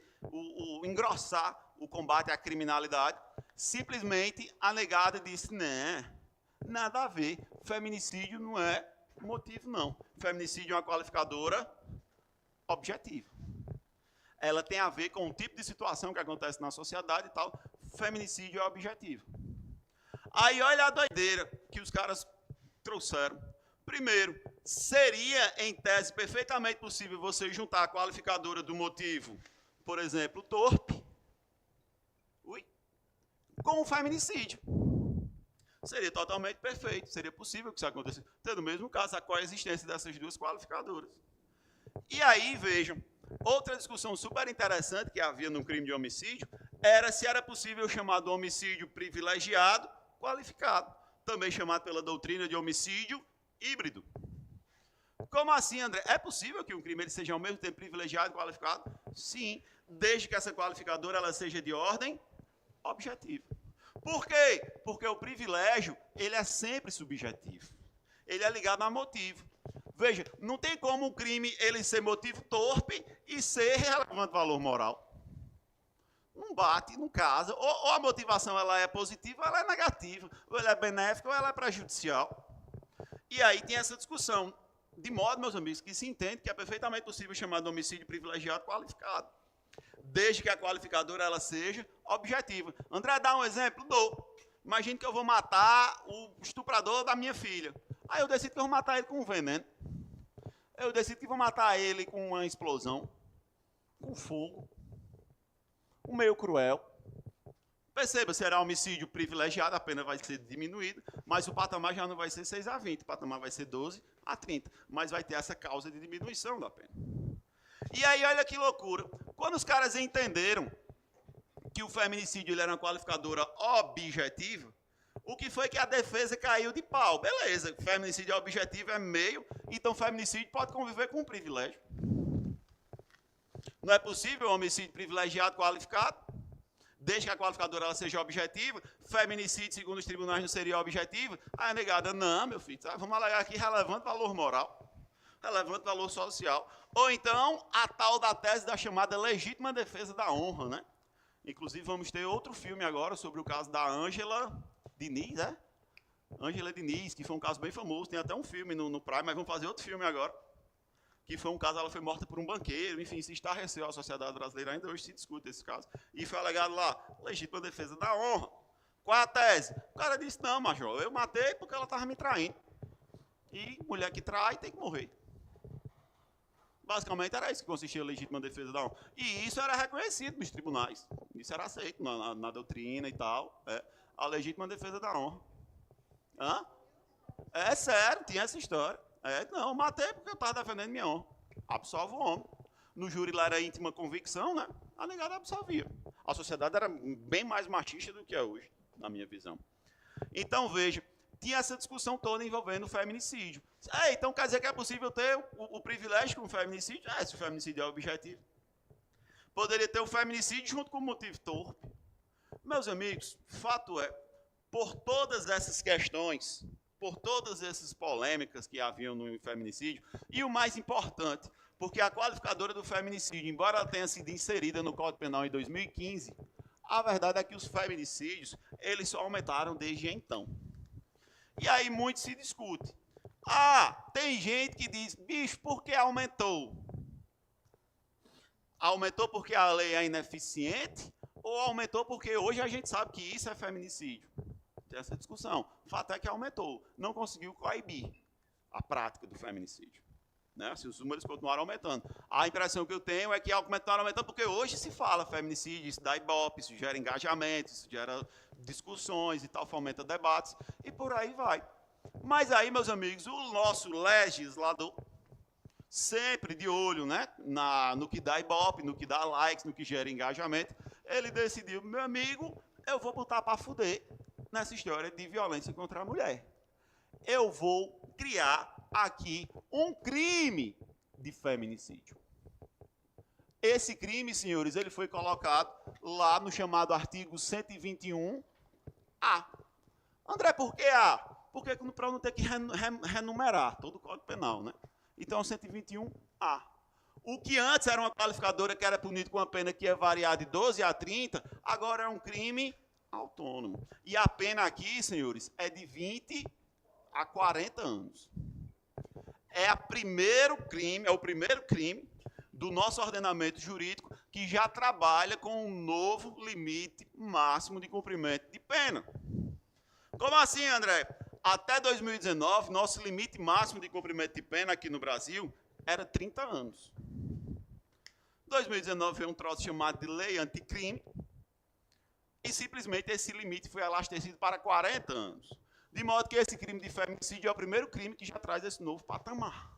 engrossar o combate à criminalidade, simplesmente a negada disse, não, nada a ver, feminicídio não é motivo, não. Feminicídio é uma qualificadora objetiva. Ela tem a ver com o tipo de situação que acontece na sociedade e tal, feminicídio é objetivo. Aí olha a doideira que os caras trouxeram. Primeiro, seria, em tese, perfeitamente possível você juntar a qualificadora do motivo, por exemplo, torpe, com o feminicídio. Seria totalmente perfeito, seria possível que isso acontecesse. Tendo o mesmo caso, a coexistência dessas duas qualificadoras. E aí, vejam, outra discussão super interessante que havia no crime de homicídio era se era possível chamar do homicídio privilegiado qualificado, também chamado pela doutrina de homicídio híbrido. Como assim, André? É possível que um crime ele seja ao mesmo tempo privilegiado e qualificado? Sim, desde que essa qualificadora ela seja de ordem objetiva. Por quê? Porque o privilégio ele é sempre subjetivo. Ele é ligado a motivo. Veja, não tem como um crime ele ser motivo torpe e ser relevante valor moral. Não bate, não casa. Ou a motivação ela é positiva ou ela é negativa. Ou ela é benéfica ou ela é prejudicial. E aí tem essa discussão. De modo, meus amigos, que se entende que é perfeitamente possível chamar de homicídio privilegiado qualificado. Desde que a qualificadora ela seja objetiva. André, dá um exemplo? Dou. Imagine que eu vou matar o estuprador da minha filha. Aí eu decido que eu vou matar ele com um veneno. Eu decido que vou matar ele com uma explosão. Com fogo. Um meio cruel. Perceba, será homicídio privilegiado, a pena vai ser diminuída, mas o patamar já não vai ser 6 a 20, o patamar vai ser 12 a 30, mas vai ter essa causa de diminuição da pena. E aí, olha que loucura, quando os caras entenderam que o feminicídio ele era uma qualificadora objetiva, O que foi que a defesa caiu de pau? Beleza, feminicídio objetivo é meio, então feminicídio pode conviver com um privilégio. Não é possível homicídio privilegiado qualificado, desde que a qualificadora ela seja objetiva. Feminicídio, segundo os tribunais, não seria objetivo. Aí a negada, não, meu filho, tá? Vamos alegar aqui relevante valor moral, relevante valor social. Ou então, a tal da tese da chamada legítima defesa da honra, né? Inclusive, vamos ter outro filme agora sobre o caso da Ângela Diniz, né? Ângela Diniz, que foi um caso bem famoso, tem até um filme no Prime, mas vamos fazer outro filme agora. Que foi um caso, ela foi morta por um banqueiro, enfim, se estarreceu a sociedade brasileira, ainda hoje se discute esse caso. E foi alegado lá, legítima defesa da honra. Qual é a tese? O cara disse, não, major, eu matei porque ela estava me traindo. E mulher que trai tem que morrer. Basicamente era isso que consistia a legítima defesa da honra. E isso era reconhecido nos tribunais. Isso era aceito na doutrina e tal. A legítima defesa da honra. Hã? É sério, tinha essa história. Não, eu matei porque eu estava defendendo minha honra. Absolve o homem. No júri lá era íntima convicção, né? A negada absolvia. A sociedade era bem mais machista do que é hoje, na minha visão. Então, veja, tinha essa discussão toda envolvendo o feminicídio. Então quer dizer que é possível ter o privilégio com o feminicídio? Se o feminicídio é objetivo. Poderia ter o feminicídio junto com o motivo torpe. Meus amigos, fato é, por todas essas questões, por todas essas polêmicas que haviam no feminicídio, e o mais importante, porque a qualificadora do feminicídio, embora ela tenha sido inserida no Código Penal em 2015, a verdade é que os feminicídios, eles só aumentaram desde então. E aí muito se discute. Tem gente que diz, bicho, por que aumentou? Aumentou porque a lei é ineficiente ou aumentou porque hoje a gente sabe que isso é feminicídio? Tem essa discussão. O fato é que aumentou. Não conseguiu coibir a prática do feminicídio. Né? Os números continuaram aumentando. A impressão que eu tenho é que continuaram aumentando porque hoje se fala feminicídio, isso dá ibope, isso gera engajamento, isso gera discussões e tal, fomenta debates, e por aí vai. Mas aí, meus amigos, o nosso legislador, sempre de olho, né, no que dá ibope, no que dá likes, no que gera engajamento, ele decidiu, meu amigo, eu vou botar para fuder nessa história de violência contra a mulher. Eu vou criar aqui um crime de feminicídio. Esse crime, senhores, ele foi colocado lá no chamado artigo 121A. André, por que A? Porque para não ter que renumerar todo o Código Penal, né? Então, 121A. O que antes era uma qualificadora que era punido com uma pena que ia variar de 12 a 30, agora é um crime autônomo. E a pena aqui, senhores, é de 20 a 40 anos. É o primeiro crime do nosso ordenamento jurídico que já trabalha com um novo limite máximo de cumprimento de pena. Como assim, André? Até 2019, nosso limite máximo de cumprimento de pena aqui no Brasil era 30 anos. 2019 veio um troço chamado de lei anticrime e simplesmente esse limite foi elastecido para 40 anos. De modo que esse crime de feminicídio é o primeiro crime que já traz esse novo patamar.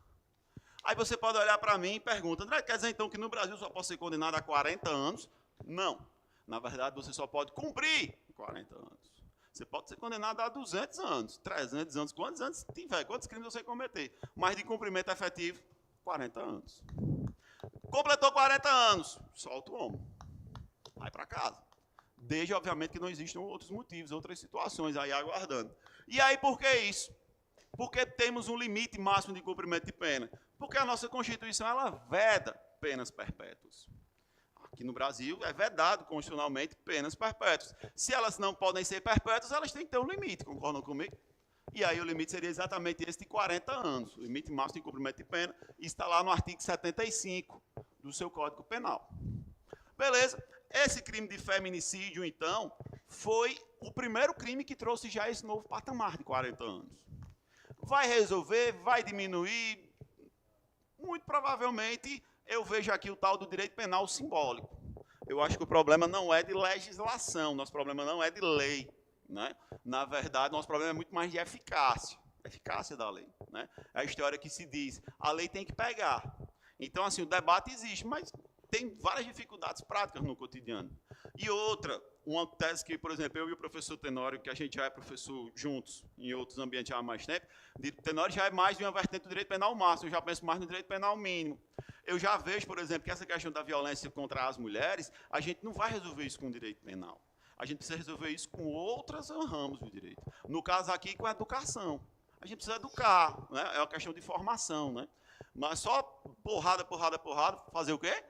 Aí você pode olhar para mim e pergunta, André, quer dizer então que no Brasil só pode ser condenado a 40 anos? Não. Na verdade, você só pode cumprir 40 anos. Você pode ser condenado a 200 anos, 300 anos, quantos anos tiver, quantos crimes você cometer. Mas de cumprimento efetivo, 40 anos. Completou 40 anos, solta o homem. Vai para casa. Desde, obviamente, que não existam outros motivos, outras situações aí aguardando. E aí, por que isso? Porque temos um limite máximo de cumprimento de pena. Porque a nossa Constituição, ela veda penas perpétuas. Aqui no Brasil, é vedado constitucionalmente penas perpétuas. Se elas não podem ser perpétuas, elas têm que ter um limite, concordam comigo? E aí o limite seria exatamente esse de 40 anos. O limite máximo de cumprimento de pena está lá no artigo 75 do seu Código Penal. Beleza. Esse crime de feminicídio, então, foi o primeiro crime que trouxe já esse novo patamar de 40 anos. Vai resolver? Vai diminuir? Muito provavelmente, eu vejo aqui o tal do direito penal simbólico. Eu acho que o problema não é de legislação, nosso problema não é de lei. Né? Na verdade, nosso problema é muito mais de eficácia da lei. Né? É a história que se diz, a lei tem que pegar. Então, assim, o debate existe, mas tem várias dificuldades práticas no cotidiano. E outra, uma tese que, por exemplo, eu e o professor Tenório, que a gente já é professor juntos em outros ambientes há mais tempo, Tenório já é mais de uma vertente do direito penal máximo, eu já penso mais no direito penal mínimo. Eu já vejo, por exemplo, que essa questão da violência contra as mulheres, a gente não vai resolver isso com o direito penal. A gente precisa resolver isso com outros ramos do direito. No caso aqui, com a educação. A gente precisa educar, né? É uma questão de formação, né? Mas só porrada, fazer o quê?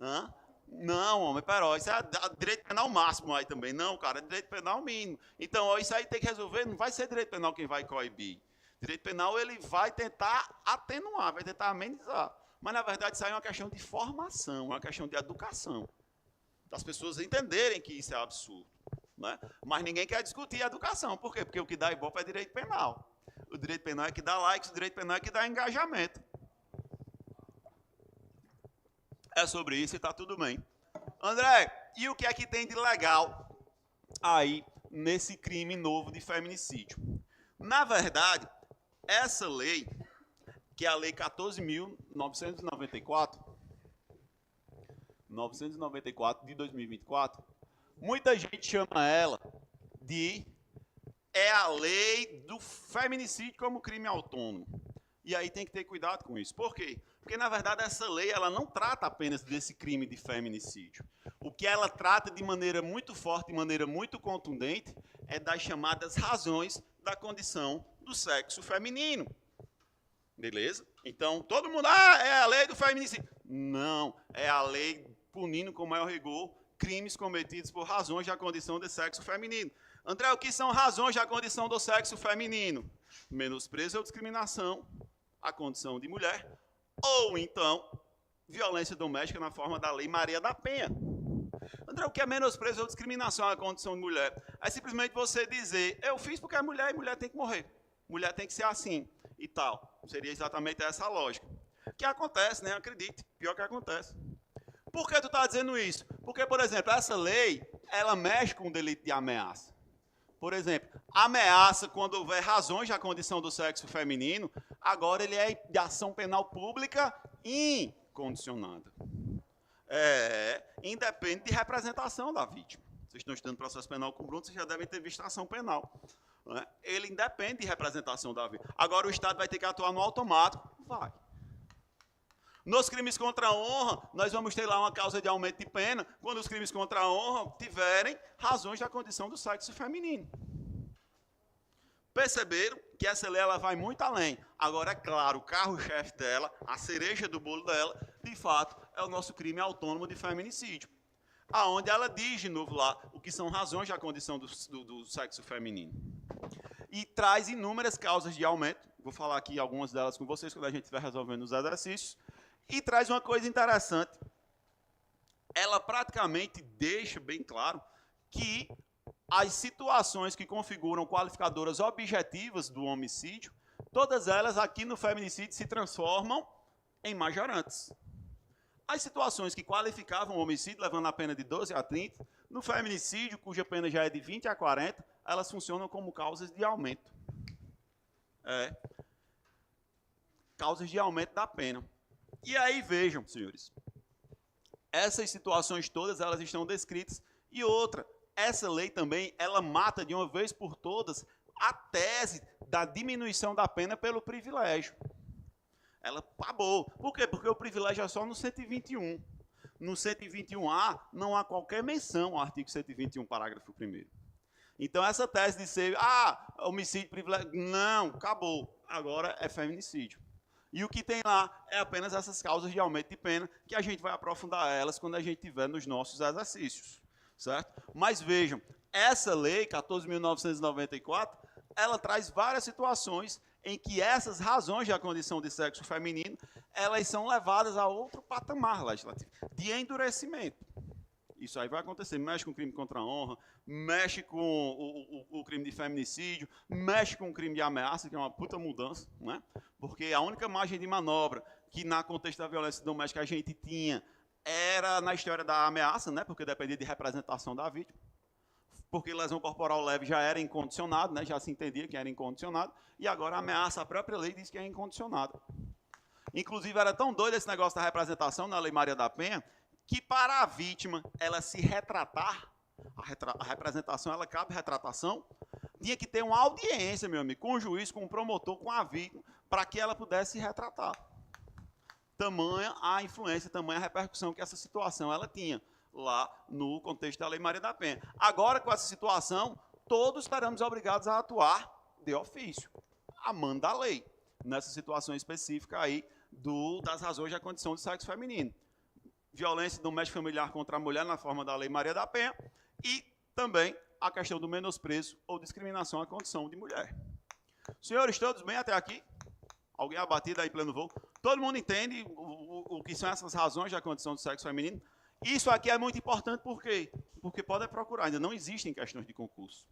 Hã? Não, homem, pera, isso é direito penal máximo aí também. Não, cara, é direito penal mínimo. Então, ó, isso aí tem que resolver, não vai ser direito penal quem vai coibir. Direito penal, ele vai tentar atenuar, vai tentar amenizar. Mas, na verdade, isso aí é uma questão de formação, uma questão de educação. Das pessoas entenderem que isso é absurdo. Né? Mas ninguém quer discutir a educação. Por quê? Porque o que dá ibope é direito penal. O direito penal é que dá likes, o direito penal é que dá engajamento. É sobre isso e está tudo bem. André, e o que é que tem de legal aí nesse crime novo de feminicídio? Na verdade, essa lei, que é a Lei 14.994, 994 de 2024, muita gente chama ela de a lei do feminicídio como crime autônomo. E aí tem que ter cuidado com isso. Por quê? Porque, na verdade, essa lei ela não trata apenas desse crime de feminicídio. O que ela trata de maneira muito forte, de maneira muito contundente, é das chamadas razões da condição do sexo feminino. Beleza? Então, todo mundo, é a lei do feminicídio. Não, é a lei punindo com maior rigor crimes cometidos por razões da condição de sexo feminino. André, o que são razões da condição do sexo feminino? Menosprezo ou discriminação à condição de mulher, ou então, violência doméstica na forma da Lei Maria da Penha. André, o que é menosprezo ou discriminação à condição de mulher? É simplesmente você dizer, eu fiz porque é mulher e mulher tem que morrer. Mulher tem que ser assim e tal. Seria exatamente essa a lógica. Que acontece, né? Acredite, pior que acontece. Por que tu está dizendo isso? Porque, por exemplo, essa lei, ela mexe com o delito de ameaça. Por exemplo, ameaça quando houver razões da condição do sexo feminino, agora ele é de ação penal pública incondicionada. Independe de representação da vítima. Vocês estão estudando processo penal com o Bruno, vocês já devem ter visto a ação penal. Né? Ele independe de representação da vítima. Agora o Estado vai ter que atuar no automático? Vai. Nos crimes contra a honra, nós vamos ter lá uma causa de aumento de pena, quando os crimes contra a honra tiverem razões da condição do sexo feminino. Perceberam que essa lei ela vai muito além. Agora, é claro, o carro-chefe dela, a cereja do bolo dela, de fato, é o nosso crime autônomo de feminicídio. Aonde ela diz, de novo lá, o que são razões da condição do sexo feminino. E traz inúmeras causas de aumento. Vou falar aqui algumas delas com vocês, quando a gente estiver resolvendo os exercícios. E traz uma coisa interessante. Ela praticamente deixa bem claro que as situações que configuram qualificadoras objetivas do homicídio, todas elas aqui no feminicídio se transformam em majorantes. As situações que qualificavam o homicídio, levando a pena de 12 a 30, no feminicídio, cuja pena já é de 20 a 40, elas funcionam como causas de aumento. Causas de aumento da pena. E aí, vejam, senhores, essas situações todas, elas estão descritas. E outra, essa lei também, ela mata de uma vez por todas a tese da diminuição da pena pelo privilégio. Ela acabou. Por quê? Porque o privilégio é só no 121. No 121A, não há qualquer menção ao artigo 121, parágrafo 1º. Então, essa tese de ser, homicídio privilégio, não, acabou. Agora é feminicídio. E o que tem lá é apenas essas causas de aumento de pena, que a gente vai aprofundar elas quando a gente tiver nos nossos exercícios, certo? Mas vejam, essa lei, 14.994, ela traz várias situações em que essas razões da condição de sexo feminino, elas são levadas a outro patamar legislativo, de endurecimento. Isso aí vai acontecer, mexe com crime contra a honra, mexe com o crime de feminicídio, mexe com o crime de ameaça, que é uma puta mudança, né? Porque a única margem de manobra que na contexto da violência doméstica a gente tinha era na história da ameaça, né? Porque dependia de representação da vítima. Porque lesão corporal leve já era incondicionado, né? Já se entendia que era incondicionado, e agora a ameaça, a própria lei diz que é incondicionada. Inclusive, era tão doido esse negócio da representação na Lei Maria da Penha, que para a vítima ela se retratar, a representação, ela cabe retratação, tinha que ter uma audiência, meu amigo, com o juiz, com o promotor, com a vítima, para que ela pudesse se retratar. Tamanha a influência, tamanha a repercussão que essa situação ela tinha lá no contexto da Lei Maria da Penha. Agora, com essa situação, todos estaremos obrigados a atuar de ofício, a mando da lei, nessa situação específica aí das razões da condição de sexo feminino. Violência doméstica familiar contra a mulher na forma da Lei Maria da Penha e também a questão do menosprezo ou discriminação à condição de mulher. Senhores, todos bem até aqui? Alguém abatido aí pleno voo? Todo mundo entende o que são essas razões da condição do sexo feminino? Isso aqui é muito importante, por quê? Porque pode procurar, ainda não existem questões de concurso.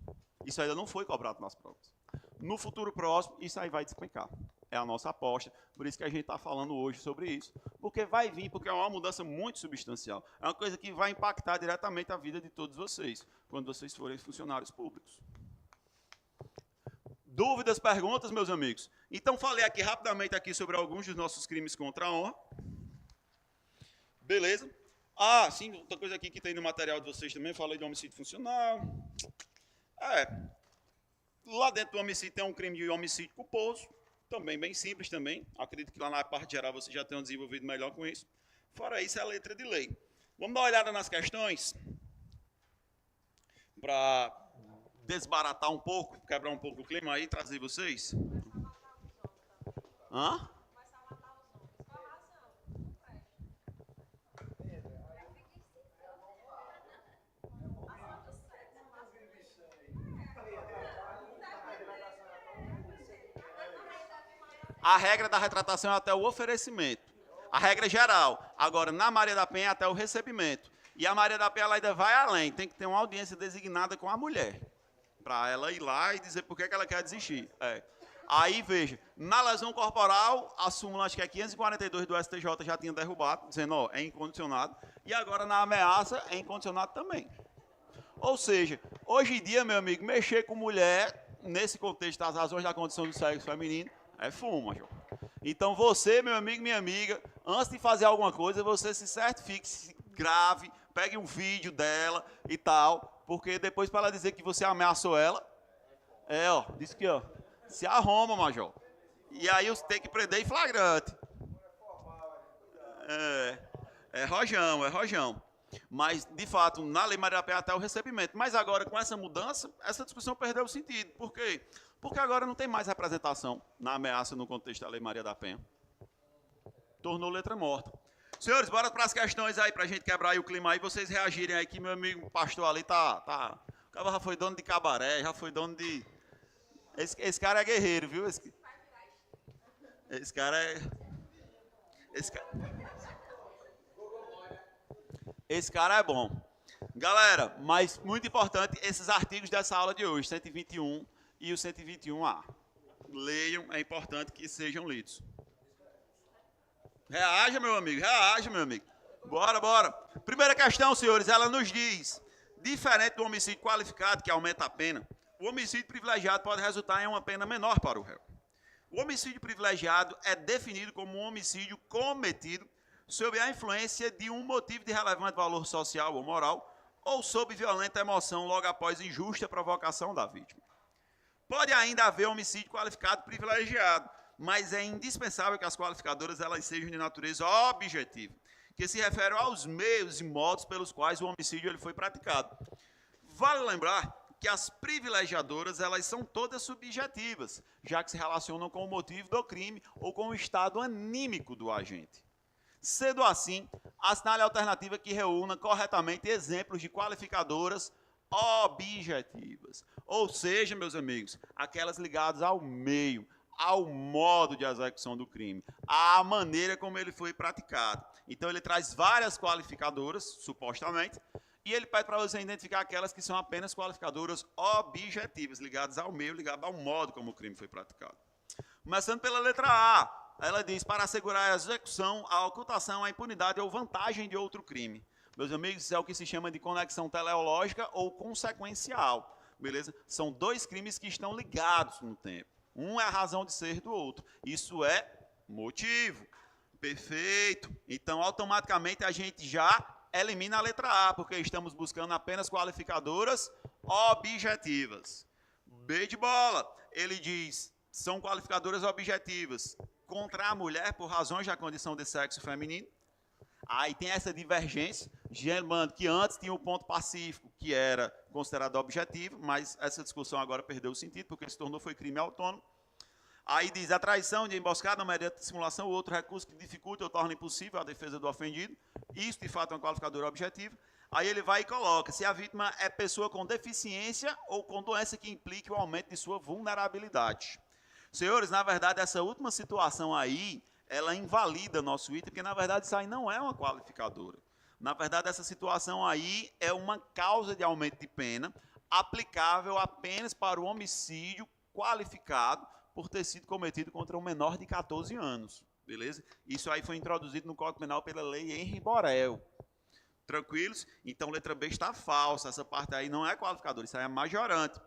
Isso ainda não foi cobrado nas provas. No futuro próximo, isso aí vai despencar. É a nossa aposta, por isso que a gente está falando hoje sobre isso. Porque vai vir, porque é uma mudança muito substancial. É uma coisa que vai impactar diretamente a vida de todos vocês, quando vocês forem funcionários públicos. Dúvidas, perguntas, meus amigos? Então, falei aqui rapidamente aqui sobre alguns dos nossos crimes contra a honra. Beleza? Ah, sim, outra coisa aqui que tem no material de vocês também, falei de homicídio funcional. Lá dentro do homicídio tem um crime de homicídio culposo, também bem simples também. Acredito que lá na parte geral vocês já tenham desenvolvido melhor com isso. Fora isso, é a letra de lei. Vamos dar uma olhada nas questões, para desbaratar um pouco, quebrar um pouco o clima aí, trazer vocês. Hã? A regra da retratação é até o oferecimento. A regra é geral. Agora, na Maria da Penha, é até o recebimento. E a Maria da Penha ela ainda vai além. Tem que ter uma audiência designada com a mulher. Para ela ir lá e dizer por que ela quer desistir. Aí, veja, na lesão corporal, a súmula, acho que é 542 do STJ, já tinha derrubado, dizendo, ó, é incondicionado. E agora, na ameaça, é incondicionado também. Ou seja, hoje em dia, meu amigo, mexer com mulher, nesse contexto das razões da condição do sexo feminino, é fumo, João. Então você, meu amigo, minha amiga, antes de fazer alguma coisa, você se certifique, se grave, pegue um vídeo dela e tal, porque depois para ela dizer que você ameaçou ela, disse que, se arroma, major. E aí você tem que prender em flagrante. É rojão. Mas, de fato, na Lei Maria da Penha até o recebimento. Mas agora, com essa mudança, essa discussão perdeu o sentido. Por quê? Porque agora não tem mais representação na ameaça no contexto da Lei Maria da Penha. Tornou letra morta. Senhores, bora para as questões aí, para a gente quebrar aí o clima aí, vocês reagirem aí, que meu amigo pastor ali tá... O cara já foi dono de cabaré, já foi dono de... Esse cara é guerreiro, viu? Esse cara é... Esse cara é bom. Galera, mas muito importante, esses artigos dessa aula de hoje, 121 e o 121A. Leiam, é importante que sejam lidos. Reaja, meu amigo, Bora. Primeira questão, senhores, ela nos diz, diferente do homicídio qualificado, que aumenta a pena, o homicídio privilegiado pode resultar em uma pena menor para o réu. O homicídio privilegiado é definido como um homicídio cometido sob a influência de um motivo de relevante valor social ou moral, ou sob violenta emoção logo após injusta provocação da vítima. Pode ainda haver homicídio qualificado privilegiado, mas é indispensável que as qualificadoras elas sejam de natureza objetiva, que se refere aos meios e modos pelos quais o homicídio ele foi praticado. Vale lembrar que as privilegiadoras elas são todas subjetivas, já que se relacionam com o motivo do crime ou com o estado anímico do agente. Sendo assim, assinale a alternativa que reúna corretamente exemplos de qualificadoras objetivas. Ou seja, meus amigos, aquelas ligadas ao meio, ao modo de execução do crime, à maneira como ele foi praticado. Então, ele traz várias qualificadoras, supostamente, e ele pede para você identificar aquelas que são apenas qualificadoras objetivas, ligadas ao meio, ligadas ao modo como o crime foi praticado. Começando pela letra A. Ela diz, para assegurar a execução, a ocultação, a impunidade ou vantagem de outro crime. Meus amigos, isso é o que se chama de conexão teleológica ou consequencial. Beleza? São dois crimes que estão ligados no tempo. Um é a razão de ser do outro. Isso é motivo. Perfeito. Então, automaticamente, a gente já elimina a letra A, porque estamos buscando apenas qualificadoras objetivas. B de bola. Ele diz, são qualificadoras objetivas contra a mulher por razões da condição de sexo feminino. Aí tem essa divergência, lembrando que antes tinha o ponto pacífico, que era considerado objetivo, mas essa discussão agora perdeu o sentido, porque se tornou foi crime autônomo. Aí diz, a traição de emboscada mediante simulação ou outro recurso que dificulta ou torna impossível a defesa do ofendido. Isso, de fato, é uma qualificadora objetiva. Aí ele vai e coloca se a vítima é pessoa com deficiência ou com doença que implique o aumento de sua vulnerabilidade. Senhores, na verdade, essa última situação aí, ela invalida nosso item, porque, na verdade, isso aí não é uma qualificadora. Na verdade, essa situação aí é uma causa de aumento de pena aplicável apenas para o homicídio qualificado por ter sido cometido contra um menor de 14 anos, beleza? Isso aí foi introduzido no Código Penal pela lei Henri Borel. Tranquilos? Então, letra B está falsa, essa parte aí não é qualificadora, isso aí é majorante.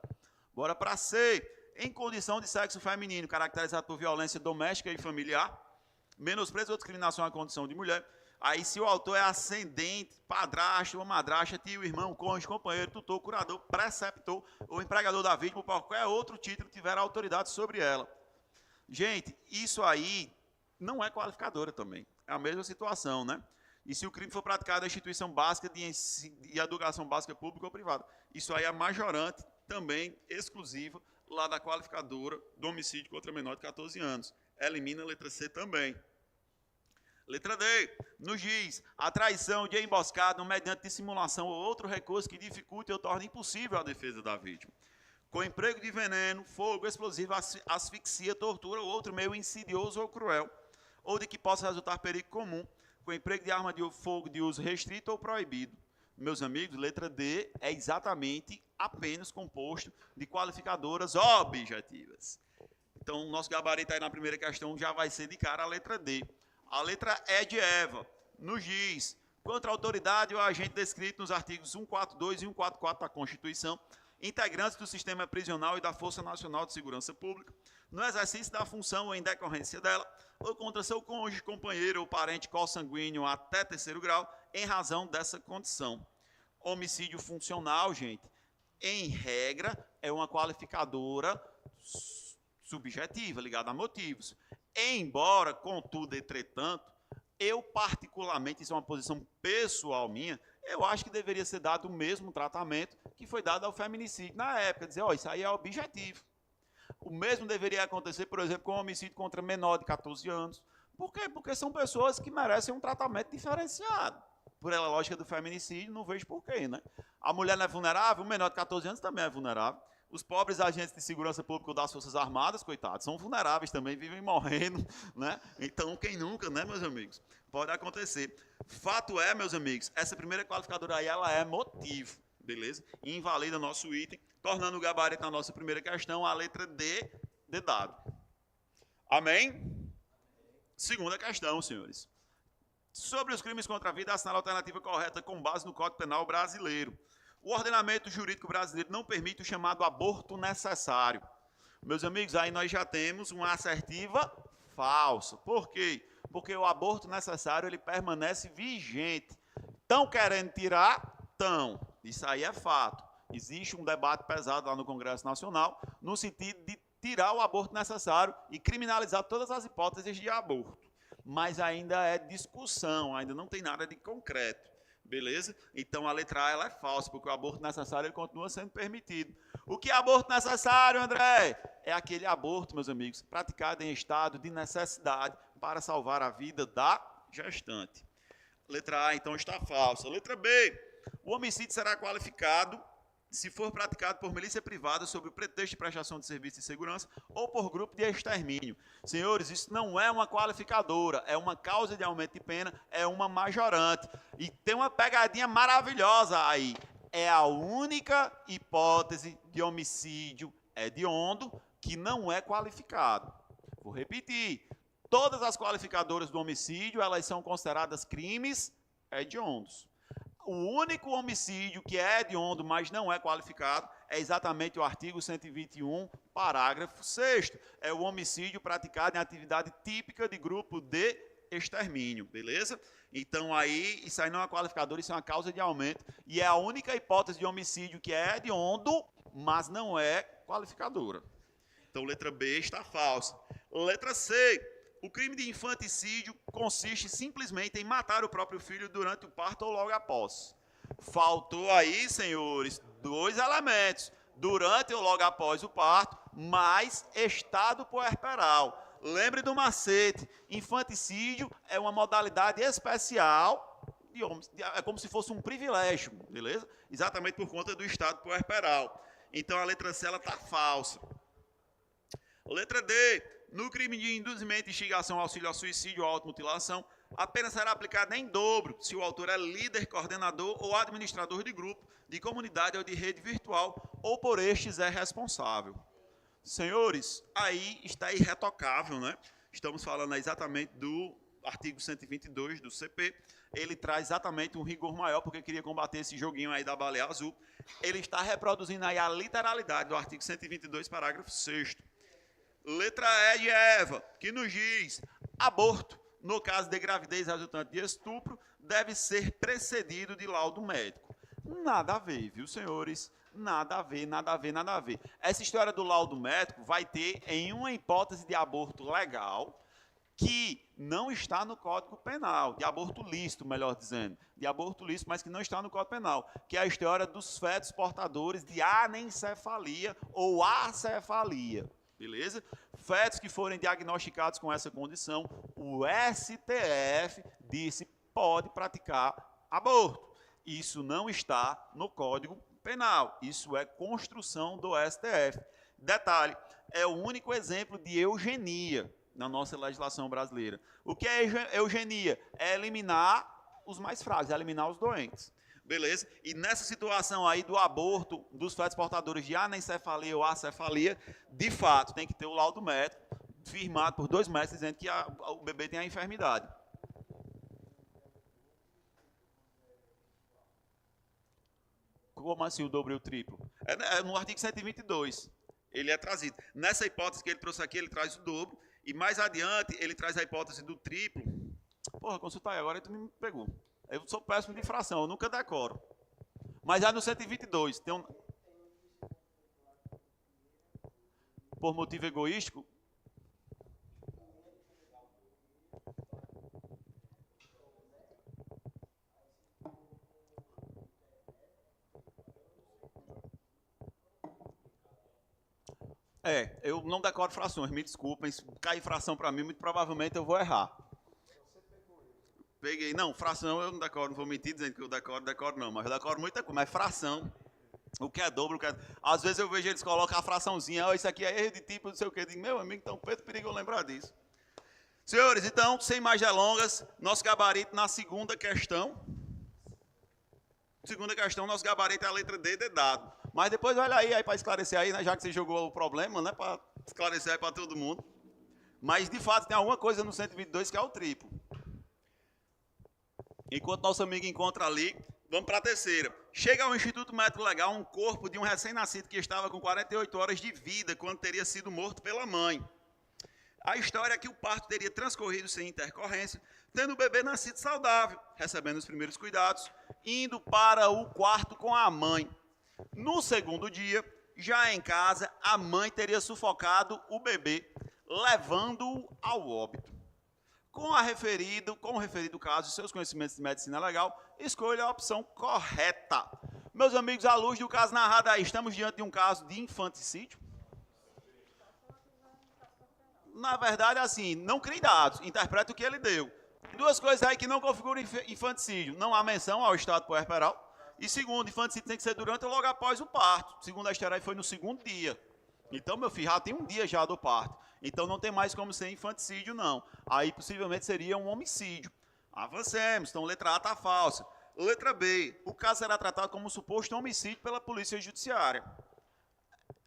Bora para C. Em condição de sexo feminino, caracterizado por violência doméstica e familiar, menosprezo ou discriminação à condição de mulher. Aí, se o autor é ascendente, padrasto ou madrasta, tio, irmão, cônjuge, companheiro, tutor, curador, preceptor ou empregador da vítima, ou qualquer outro título que tiver autoridade sobre ela. Gente, isso aí não é qualificadora também. É a mesma situação, né? E se o crime for praticado na instituição básica de educação básica pública ou privada. Isso aí é majorante, também exclusivo, lá da qualificadora do homicídio contra menor de 14 anos. Elimina a letra C também. Letra D, nos diz, a traição de emboscada mediante dissimulação ou outro recurso que dificulte ou torne impossível a defesa da vítima. Com emprego de veneno, fogo, explosivo, asfixia, tortura ou outro meio insidioso ou cruel, ou de que possa resultar perigo comum, com emprego de arma de fogo de uso restrito ou proibido. Meus amigos, letra D é exatamente apenas composto de qualificadoras objetivas. Então, o nosso gabarito aí na primeira questão já vai ser de cara a letra D. A letra E de Eva nos diz, contra a autoridade ou agente descrito nos artigos 142 e 144 da Constituição, integrantes do sistema prisional e da Força Nacional de Segurança Pública, no exercício da função ou em decorrência dela, ou contra seu cônjuge, companheiro ou parente consanguíneo até terceiro grau, em razão dessa condição. Homicídio funcional, gente, em regra, é uma qualificadora subjetiva, ligada a motivos. Embora, contudo, entretanto, eu particularmente, isso é uma posição pessoal minha, eu acho que deveria ser dado o mesmo tratamento que foi dado ao feminicídio na época, dizer, ó, isso aí é objetivo. O mesmo deveria acontecer, por exemplo, com o homicídio contra menor de 14 anos. Por quê? Porque são pessoas que merecem um tratamento diferenciado. Por ela lógica do feminicídio, não vejo porquê, né? A mulher não é vulnerável, o menor de 14 anos também é vulnerável. Os pobres agentes de segurança pública ou das Forças Armadas, coitados, são vulneráveis também, vivem morrendo, né? Então, quem nunca, né, meus amigos? Pode acontecer. Fato é, meus amigos, essa primeira qualificadora aí, ela é motivo, beleza? E invalida nosso item, tornando o gabarito na nossa primeira questão a letra D de dado. Amém? Segunda questão, senhores. Sobre os crimes contra a vida, assinala a alternativa correta com base no Código Penal brasileiro. O ordenamento jurídico brasileiro não permite o chamado aborto necessário. Meus amigos, aí nós já temos uma assertiva falsa. Por quê? Porque o aborto necessário, ele permanece vigente. Estão querendo tirar? Estão. Isso aí é fato. Existe um debate pesado lá no Congresso Nacional, no sentido de tirar o aborto necessário e criminalizar todas as hipóteses de aborto. Mas ainda é discussão, ainda não tem nada de concreto. Beleza? Então, a letra A ela é falsa, porque o aborto necessário ele continua sendo permitido. O que é aborto necessário, André? É aquele aborto, meus amigos, praticado em estado de necessidade para salvar a vida da gestante. Letra A, então, está falsa. Letra B, o homicídio será qualificado se for praticado por milícia privada sob o pretexto de prestação de serviço de segurança ou por grupo de extermínio. Senhores, isso não é uma qualificadora, é uma causa de aumento de pena, é uma majorante. E tem uma pegadinha maravilhosa aí. É a única hipótese de homicídio hediondo que não é qualificado. Vou repetir. Todas as qualificadoras do homicídio, elas são consideradas crimes hediondos. O único homicídio que é hediondo, mas não é qualificado, é exatamente o artigo 121, parágrafo 6º. É o homicídio praticado em atividade típica de grupo de extermínio, beleza? Então, aí, isso aí não é qualificador, isso é uma causa de aumento. E é a única hipótese de homicídio que é hediondo, mas não é qualificadora. Então, letra B está falsa. Letra C. O crime de infanticídio consiste simplesmente em matar o próprio filho durante o parto ou logo após. Faltou aí, senhores, 2 elementos. Durante ou logo após o parto, mais estado puerperal. Lembre do macete. Infanticídio é uma modalidade especial, é como se fosse um privilégio, beleza? Exatamente por conta do estado puerperal. Então a letra C está falsa. Letra D. No crime de induzimento, instigação, auxílio ao suicídio ou automutilação, a pena será aplicada em dobro se o autor é líder, coordenador ou administrador de grupo, de comunidade ou de rede virtual, ou por estes é responsável. Senhores, aí está irretocável, né? Estamos falando exatamente do artigo 122 do CP. Ele traz exatamente um rigor maior, porque queria combater esse joguinho aí da baleia azul. Ele está reproduzindo aí a literalidade do artigo 122, parágrafo 6º. Letra E de Eva, que nos diz: aborto, no caso de gravidez resultante de estupro, deve ser precedido de laudo médico. Nada a ver, viu, senhores? Nada a ver, nada a ver, nada a ver. Essa história do laudo médico vai ter em uma hipótese de aborto legal que não está no Código Penal, de aborto lícito, melhor dizendo, de aborto lícito, mas que não está no Código Penal, que é a história dos fetos portadores de anencefalia ou acefalia. Beleza? Fetos que forem diagnosticados com essa condição, o STF disse pode praticar aborto. Isso não está no Código Penal. Isso é construção do STF. Detalhe, é o único exemplo de eugenia na nossa legislação brasileira. O que é eugenia? É eliminar os mais fracos, é eliminar os doentes. Beleza? E nessa situação aí do aborto dos fetos portadores de anencefalia ou acefalia, de fato, tem que ter o laudo médico firmado por 2 médicos dizendo que o bebê tem a enfermidade. Como assim o dobro e o triplo? É no artigo 122. Ele é trazido. Nessa hipótese que ele trouxe aqui, ele traz o dobro. E mais adiante, ele traz a hipótese do triplo. Porra, consulta aí, agora tu me pegou. Eu sou péssimo de fração, eu nunca decoro. Mas é no 122. Tem um... Por motivo egoístico? Eu não decoro frações, me desculpem. Se cair fração para mim, muito provavelmente eu vou errar. Peguei, não, fração eu não decoro, não vou mentir dizendo que eu decoro não, mas eu decoro muita coisa, mas fração, o que é dobro, o que é... Às vezes eu vejo eles colocam a fraçãozinha, isso aqui é erro de tipo, não sei o que, eu digo, meu amigo, então perigo eu lembrar disso. Senhores, então, sem mais delongas, nosso gabarito na segunda questão. Segunda questão, nosso gabarito é a letra D de dado. Mas depois olha aí para esclarecer aí, né, já que você jogou o problema, né, para esclarecer aí para todo mundo. Mas, de fato, tem alguma coisa no 122 que é o triplo. Enquanto nosso amigo encontra ali, vamos para a terceira. Chega ao Instituto Médico Legal um corpo de um recém-nascido que estava com 48 horas de vida quando teria sido morto pela mãe. A história é que o parto teria transcorrido sem intercorrência, tendo o bebê nascido saudável, recebendo os primeiros cuidados, indo para o quarto com a mãe. No segundo dia, já em casa, a mãe teria sufocado o bebê, levando-o ao óbito. Com o referido caso e seus conhecimentos de medicina legal, escolha a opção correta. Meus amigos, à luz do caso narrado aí, estamos diante de um caso de infanticídio? Na verdade, assim, não crie dados, interprete o que ele deu. Tem 2 coisas aí que não configuram infanticídio. Não há menção ao estado puerperal. E segundo, infanticídio tem que ser durante ou logo após o parto. Segundo a história aí, foi no segundo dia. Então, meu filho, já tem um dia já do parto. Então, não tem mais como ser infanticídio, não. Aí, possivelmente, seria um homicídio. Avancemos. Então, letra A está falsa. Letra B. O caso será tratado como suposto homicídio pela polícia judiciária.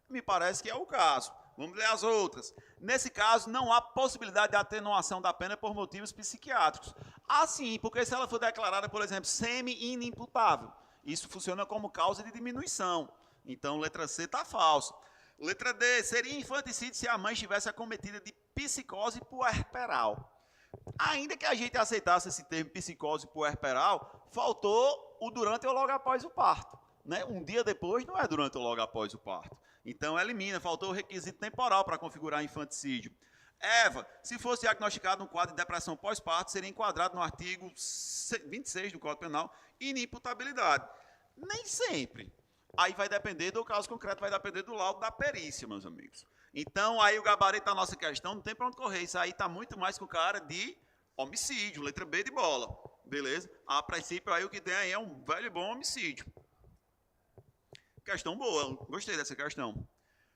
Me parece que é o caso. Vamos ler as outras. Nesse caso, não há possibilidade de atenuação da pena por motivos psiquiátricos. Sim, porque se ela for declarada, por exemplo, semi-inimputável, isso funciona como causa de diminuição. Então, letra C está falsa. Letra D, seria infanticídio se a mãe estivesse acometida de psicose puerperal. Ainda que a gente aceitasse esse termo psicose puerperal, faltou o durante ou logo após o parto. Né? Um dia depois não é durante ou logo após o parto. Então elimina, faltou o requisito temporal para configurar infanticídio. Eva, se fosse diagnosticado um quadro de depressão pós-parto, seria enquadrado no artigo 26 do Código Penal, inimputabilidade. Nem sempre. Aí vai depender do caso concreto, vai depender do laudo da perícia, meus amigos. Então, aí o gabarito da nossa questão não tem para onde correr. Isso aí está muito mais com o cara de homicídio, letra B de bola. Beleza? A princípio, aí o que tem aí é um velho e bom homicídio. Questão boa, gostei dessa questão.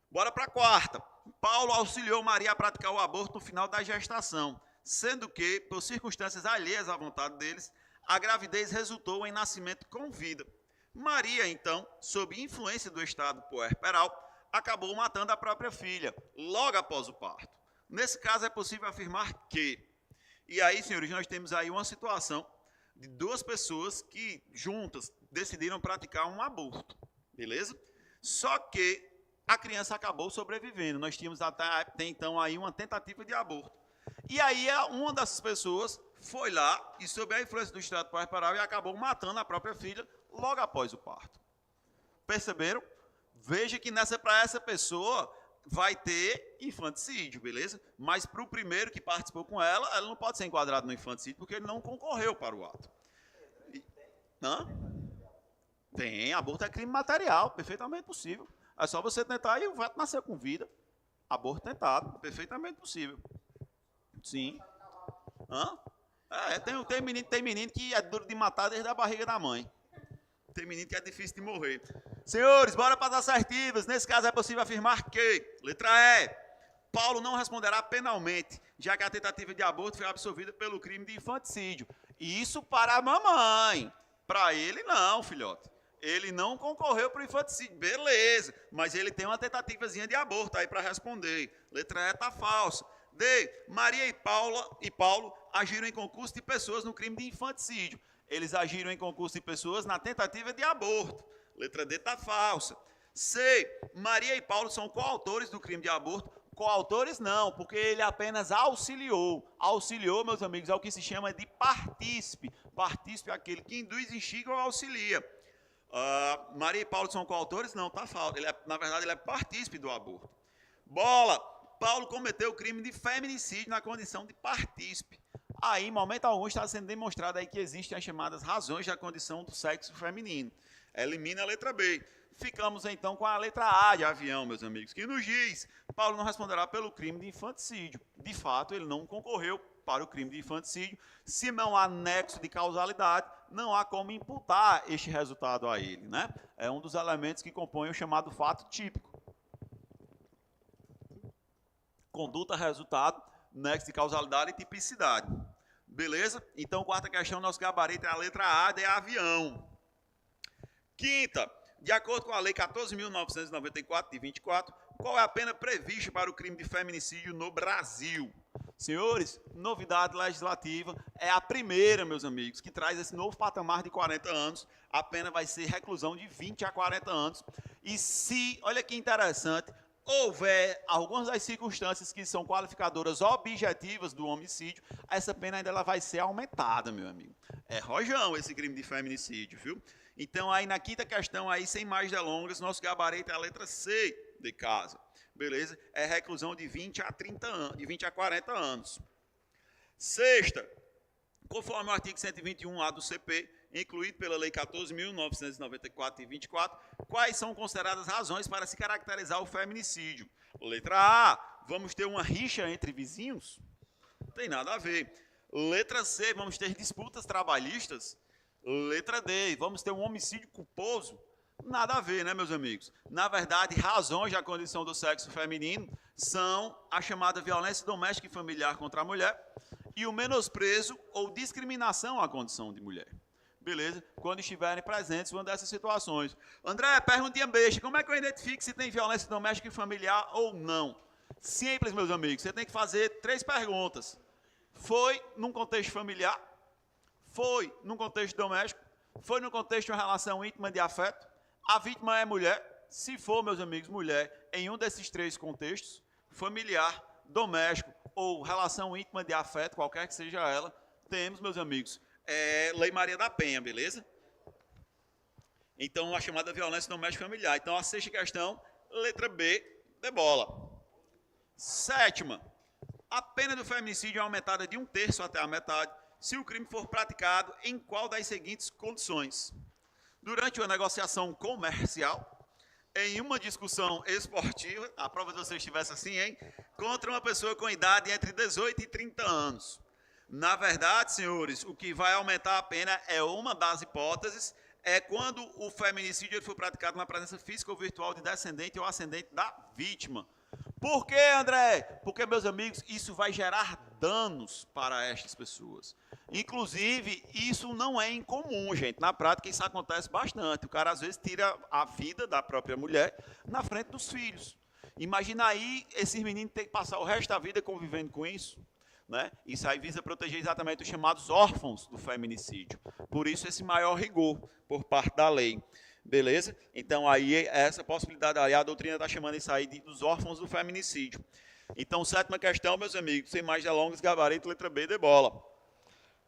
Bora para a quarta. Paulo auxiliou Maria a praticar o aborto no final da gestação, sendo que, por circunstâncias alheias à vontade deles, a gravidez resultou em nascimento com vida. Maria, então, sob influência do estado puerperal, acabou matando a própria filha, logo após o parto. Nesse caso, é possível afirmar que... E aí, senhores, nós temos aí uma situação de duas pessoas que, juntas, decidiram praticar um aborto, beleza? Só que a criança acabou sobrevivendo. Nós tínhamos até então aí uma tentativa de aborto. E aí, uma dessas pessoas foi lá e, sob a influência do estado puerperal, e acabou matando a própria filha logo após o parto. Perceberam? Veja que para essa pessoa vai ter infanticídio, beleza? Mas para o primeiro que participou com ela não pode ser enquadrado no infanticídio porque ele não concorreu para o ato. Hã? Tem, aborto é crime material, perfeitamente possível. É só você tentar e o feto nascer com vida. Aborto tentado, perfeitamente possível. Sim. Hã? Tem menino que é duro de matar desde a barriga da mãe. Tem menino que é difícil de morrer. Senhores, bora para as assertivas. Nesse caso é possível afirmar que, letra E, Paulo não responderá penalmente, já que a tentativa de aborto foi absolvida pelo crime de infanticídio. Isso para a mamãe. Para ele não, filhote. Ele não concorreu para o infanticídio, beleza, mas ele tem uma tentativazinha de aborto aí para responder. Letra E está falsa. D, Maria e Paulo agiram em concurso de pessoas no crime de infanticídio. Eles agiram em concurso de pessoas na tentativa de aborto. Letra D está falsa. C, Maria e Paulo são coautores do crime de aborto. Coautores não, porque ele apenas auxiliou. Auxiliou, meus amigos, é o que se chama de partícipe. Partícipe é aquele que induz, instiga ou auxilia. Maria e Paulo são coautores? Não, está falso. Na verdade, ele é partícipe do aborto. Bola! Paulo cometeu o crime de feminicídio na condição de partícipe. Aí, em momento algum, está sendo demonstrado aí que existem as chamadas razões da condição do sexo feminino. Elimina a letra B. Ficamos, então, com a letra A de avião, meus amigos, que nos diz: Paulo não responderá pelo crime de infanticídio. De fato, ele não concorreu para o crime de infanticídio. Se não há nexo de causalidade, não há como imputar este resultado a ele, né? É um dos elementos que compõem o chamado fato típico. Conduta, resultado, nexo de causalidade e tipicidade. Beleza? Então, quarta questão, nosso gabarito é a letra A de avião. Quinta, de acordo com a Lei 14.994, de 24, qual é a pena prevista para o crime de feminicídio no Brasil? Senhores, novidade legislativa, é a primeira, meus amigos, que traz esse novo patamar de 40 anos. A pena vai ser reclusão de 20 a 40 anos. E se, olha que interessante, houver algumas das circunstâncias que são qualificadoras objetivas do homicídio, essa pena ainda ela vai ser aumentada, meu amigo. É rojão esse crime de feminicídio, viu? Então, aí na quinta questão, aí, sem mais delongas, nosso gabarito é a letra C de casa. Beleza? É reclusão de 20 a 30 anos, de 20 a 40 anos. Sexta, conforme o artigo 121A do CP, incluído pela Lei 14.994 de 24, quais são consideradas razões para se caracterizar o feminicídio? Letra A, vamos ter uma rixa entre vizinhos? Não tem nada a ver. Letra C, vamos ter disputas trabalhistas? Letra D, vamos ter um homicídio culposo? Nada a ver, né, meus amigos? Na verdade, razões da condição do sexo feminino são a chamada violência doméstica e familiar contra a mulher e o menosprezo ou discriminação à condição de mulher. Beleza? Quando estiverem presentes uma dessas situações. André, perguntinha besta, como é que eu identifico se tem violência doméstica e familiar ou não? Simples, meus amigos, você tem que fazer 3 perguntas. Foi num contexto familiar? Foi num contexto doméstico? Foi no contexto de uma relação íntima de afeto? A vítima é mulher? Se for, meus amigos, mulher, em um desses 3 contextos, familiar, doméstico ou relação íntima de afeto, qualquer que seja ela, temos, meus amigos, Lei Maria da Penha, beleza? Então, a chamada violência doméstica familiar. Então, a sexta questão, letra B, de bola. Sétima, a pena do feminicídio é aumentada de 1/3 até a metade, se o crime for praticado em qual das seguintes condições? Durante uma negociação comercial, em uma discussão esportiva, a prova de você estivesse assim, hein? Contra uma pessoa com idade entre 18 e 30 anos. Na verdade, senhores, o que vai aumentar a pena é uma das hipóteses, é quando o feminicídio for praticado na presença física ou virtual de descendente ou ascendente da vítima. Por quê, André? Porque, meus amigos, isso vai gerar danos para estas pessoas. Inclusive, isso não é incomum, gente. Na prática, isso acontece bastante. O cara, às vezes, tira a vida da própria mulher na frente dos filhos. Imagina aí esses meninos ter que passar o resto da vida convivendo com isso. Né? Isso aí visa proteger exatamente os chamados órfãos do feminicídio. Por isso, esse maior rigor por parte da lei. Beleza? Então, aí, essa possibilidade aí, a doutrina está chamando isso aí dos órfãos do feminicídio. Então, sétima questão, meus amigos, sem mais delongas, gabarito, letra B, de bola.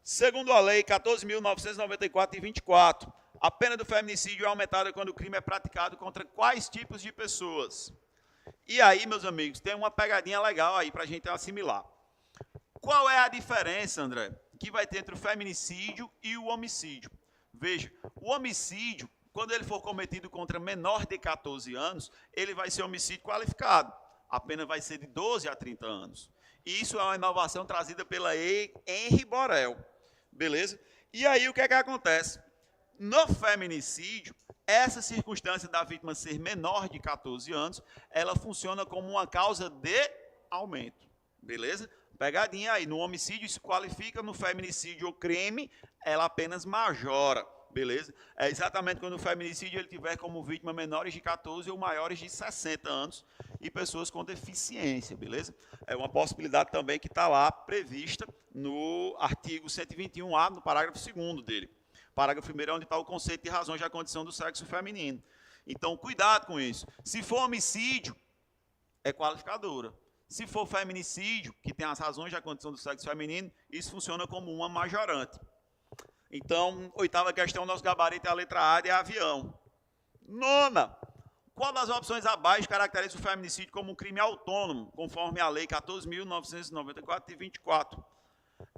Segundo a lei 14.994 de 24, a pena do feminicídio é aumentada quando o crime é praticado contra quais tipos de pessoas? E aí, meus amigos, tem uma pegadinha legal aí para a gente assimilar. Qual é a diferença, André, que vai ter entre o feminicídio e o homicídio? Veja, o homicídio, quando ele for cometido contra menor de 14 anos, ele vai ser homicídio qualificado. A pena vai ser de 12 a 30 anos. E isso é uma inovação trazida pela Henri Borel. Beleza? E aí, o que é que acontece? No feminicídio, essa circunstância da vítima ser menor de 14 anos, ela funciona como uma causa de aumento. Beleza? Pegadinha aí. No homicídio, isso qualifica, no feminicídio, o crime, ela apenas majora. Beleza? É exatamente quando o feminicídio ele tiver como vítima menores de 14 ou maiores de 60 anos e pessoas com deficiência, beleza? É uma possibilidade também que está lá prevista no artigo 121A, no parágrafo 2º dele. Parágrafo 1º é onde está o conceito de razões da condição do sexo feminino. Então, cuidado com isso. Se for homicídio, é qualificadora. Se for feminicídio, que tem as razões da condição do sexo feminino, isso funciona como uma majorante. Então, oitava questão, nosso gabarito é a letra A de avião. Nona, qual das opções abaixo caracteriza o feminicídio como um crime autônomo, conforme a lei 14.994 de 24?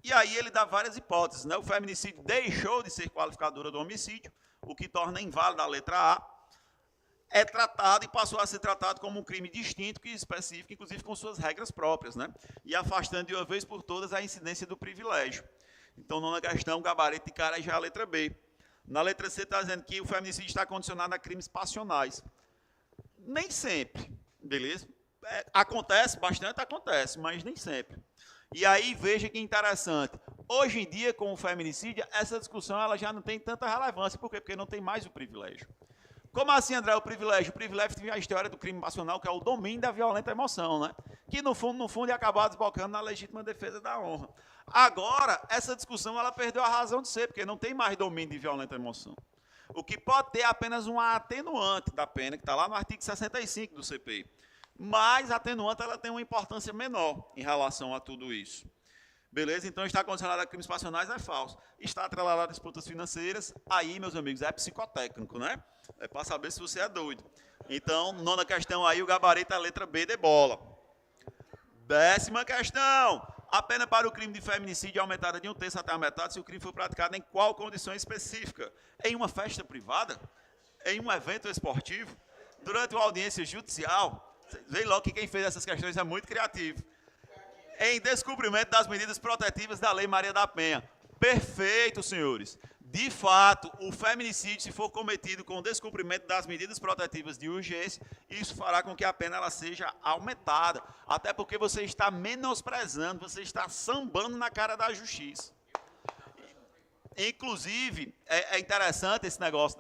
E aí ele dá várias hipóteses, né? O feminicídio deixou de ser qualificadora do homicídio, o que torna inválida a letra A, é tratado e passou a ser tratado como um crime distinto e específico, inclusive com suas regras próprias, né? E afastando de uma vez por todas a incidência do privilégio. Então, nona questão, gabarito de cara já é a letra B. Na letra C está dizendo que o feminicídio está condicionado a crimes passionais. Nem sempre, beleza? Acontece, bastante acontece, mas nem sempre. E aí, veja que interessante. Hoje em dia, com o feminicídio, essa discussão ela já não tem tanta relevância. Por quê? Porque não tem mais o privilégio. Como assim, André, o privilégio? O privilégio tem a história do crime passional, que é o domínio da violenta emoção, né? Que, no fundo, ia acabar desbocando na legítima defesa da honra. Agora, essa discussão ela perdeu a razão de ser, porque não tem mais domínio de violenta emoção. O que pode ter é apenas uma atenuante da pena, que está lá no artigo 65 do CPI. Mas a atenuante ela tem uma importância menor em relação a tudo isso. Beleza? Então, está condicionado a crimes passionais é falso. Está atrelado a disputas financeiras, aí, meus amigos, é psicotécnico, né? É para saber se você é doido. Então, nona questão aí, o gabarito é a letra B de bola. 10ª questão. A pena para o crime de feminicídio é aumentada de 1/3 até a metade se o crime for praticado em qual condição específica? Em uma festa privada? Em um evento esportivo? Durante uma audiência judicial? Vê logo que quem fez essas questões é muito criativo. Em descumprimento das medidas protetivas da Lei Maria da Penha. Perfeito, senhores. De fato, o feminicídio, se for cometido com descumprimento das medidas protetivas de urgência, isso fará com que a pena ela seja aumentada. Até porque você está menosprezando, você está sambando na cara da justiça. Inclusive, é interessante esse negócio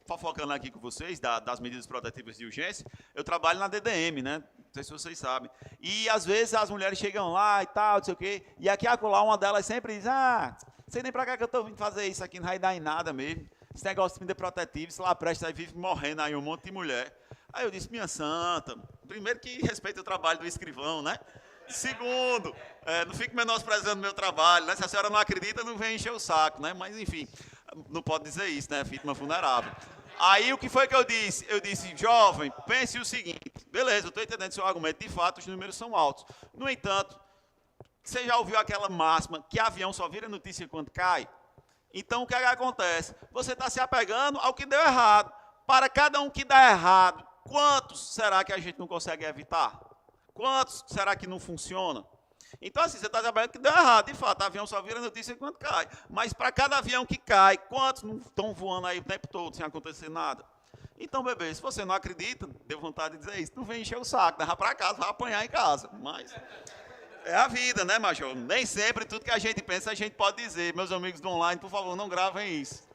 fofocando aqui com vocês, das medidas protetivas de urgência. Eu trabalho na DDM, né? Não sei se vocês sabem. E, às vezes, as mulheres chegam lá e tal, não sei o quê, e aqui acolá uma delas sempre diz, sei nem pra que eu tô vindo fazer isso aqui, não vai dar em nada mesmo. Esse negócio de medida protetiva, isso lá presta aí, vive morrendo aí um monte de mulher. Aí eu disse, minha santa, primeiro que respeita o trabalho do escrivão, né? Segundo, não fique menosprezando meu trabalho, né? Se a senhora não acredita, não vem encher o saco, né? Mas, enfim, não pode dizer isso, né? Vítima vulnerável. Aí, o que foi que eu disse? Eu disse, jovem, pense o seguinte. Beleza, eu estou entendendo seu argumento. De fato, os números são altos. No entanto, você já ouviu aquela máxima que avião só vira notícia quando cai? Então, o que é que acontece? Você está se apegando ao que deu errado. Para cada um que dá errado, quantos será que a gente não consegue evitar? Quantos será que não funciona? Então, assim, você está sabendo que deu errado. De fato, avião só vira notícia quando cai. Mas para cada avião que cai, quantos não estão voando aí o tempo todo sem acontecer nada? Então, bebê, se você não acredita, deu vontade de dizer isso, não vem encher o saco, leva para casa, vai apanhar em casa. Mas é a vida, né, Major? Nem sempre tudo que a gente pensa a gente pode dizer. Meus amigos do online, por favor, não gravem isso.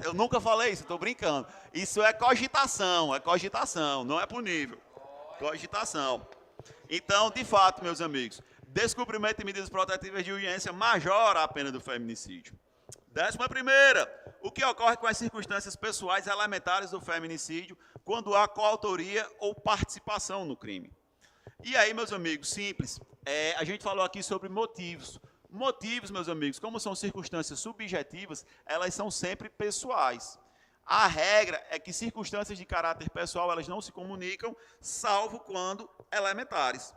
Eu nunca falei isso, estou brincando. Isso é cogitação, não é punível. Cogitação. Então, de fato, meus amigos, descumprimento de medidas protetivas de urgência majora a pena do feminicídio. 11ª, o que ocorre com as circunstâncias pessoais elementares do feminicídio quando há coautoria ou participação no crime. E aí, meus amigos, simples, a gente falou aqui sobre motivos. Motivos, meus amigos, como são circunstâncias subjetivas, elas são sempre pessoais. A regra é que circunstâncias de caráter pessoal, elas não se comunicam, salvo quando elementares.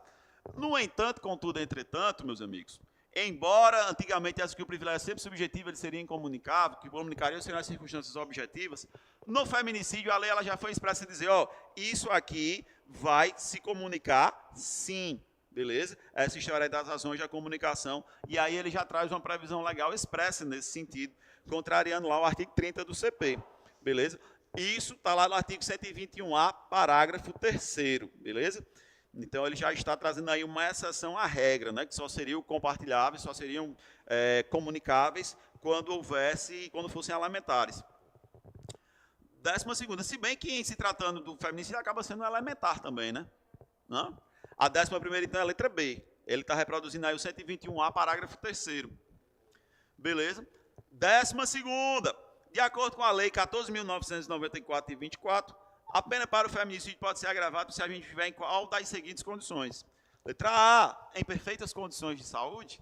No entanto, contudo, entretanto, meus amigos, embora antigamente que o privilégio sempre subjetivo ele seria incomunicável, que comunicaria seriam as circunstâncias objetivas, no feminicídio a lei ela já foi expressa em dizer, ó, isso aqui vai se comunicar sim, beleza? Essa história das razões da comunicação, e aí ele já traz uma previsão legal expressa nesse sentido, contrariando lá o artigo 30 do CP. Beleza? Isso está lá no artigo 121A, parágrafo 3º, beleza? Então, ele já está trazendo aí uma exceção à regra, né? Que só seriam compartilháveis, só seriam comunicáveis quando fossem elementares. 12ª, se bem que em se tratando do feminicídio, acaba sendo elementar também, né? Não? A 11ª, então, é a letra B. Ele está reproduzindo aí o 121A, parágrafo 3º. Beleza? 12ª. De acordo com a Lei 14.994 de 24, a pena para o feminicídio pode ser agravada se a gente estiver em qual das seguintes condições. Letra A, em perfeitas condições de saúde.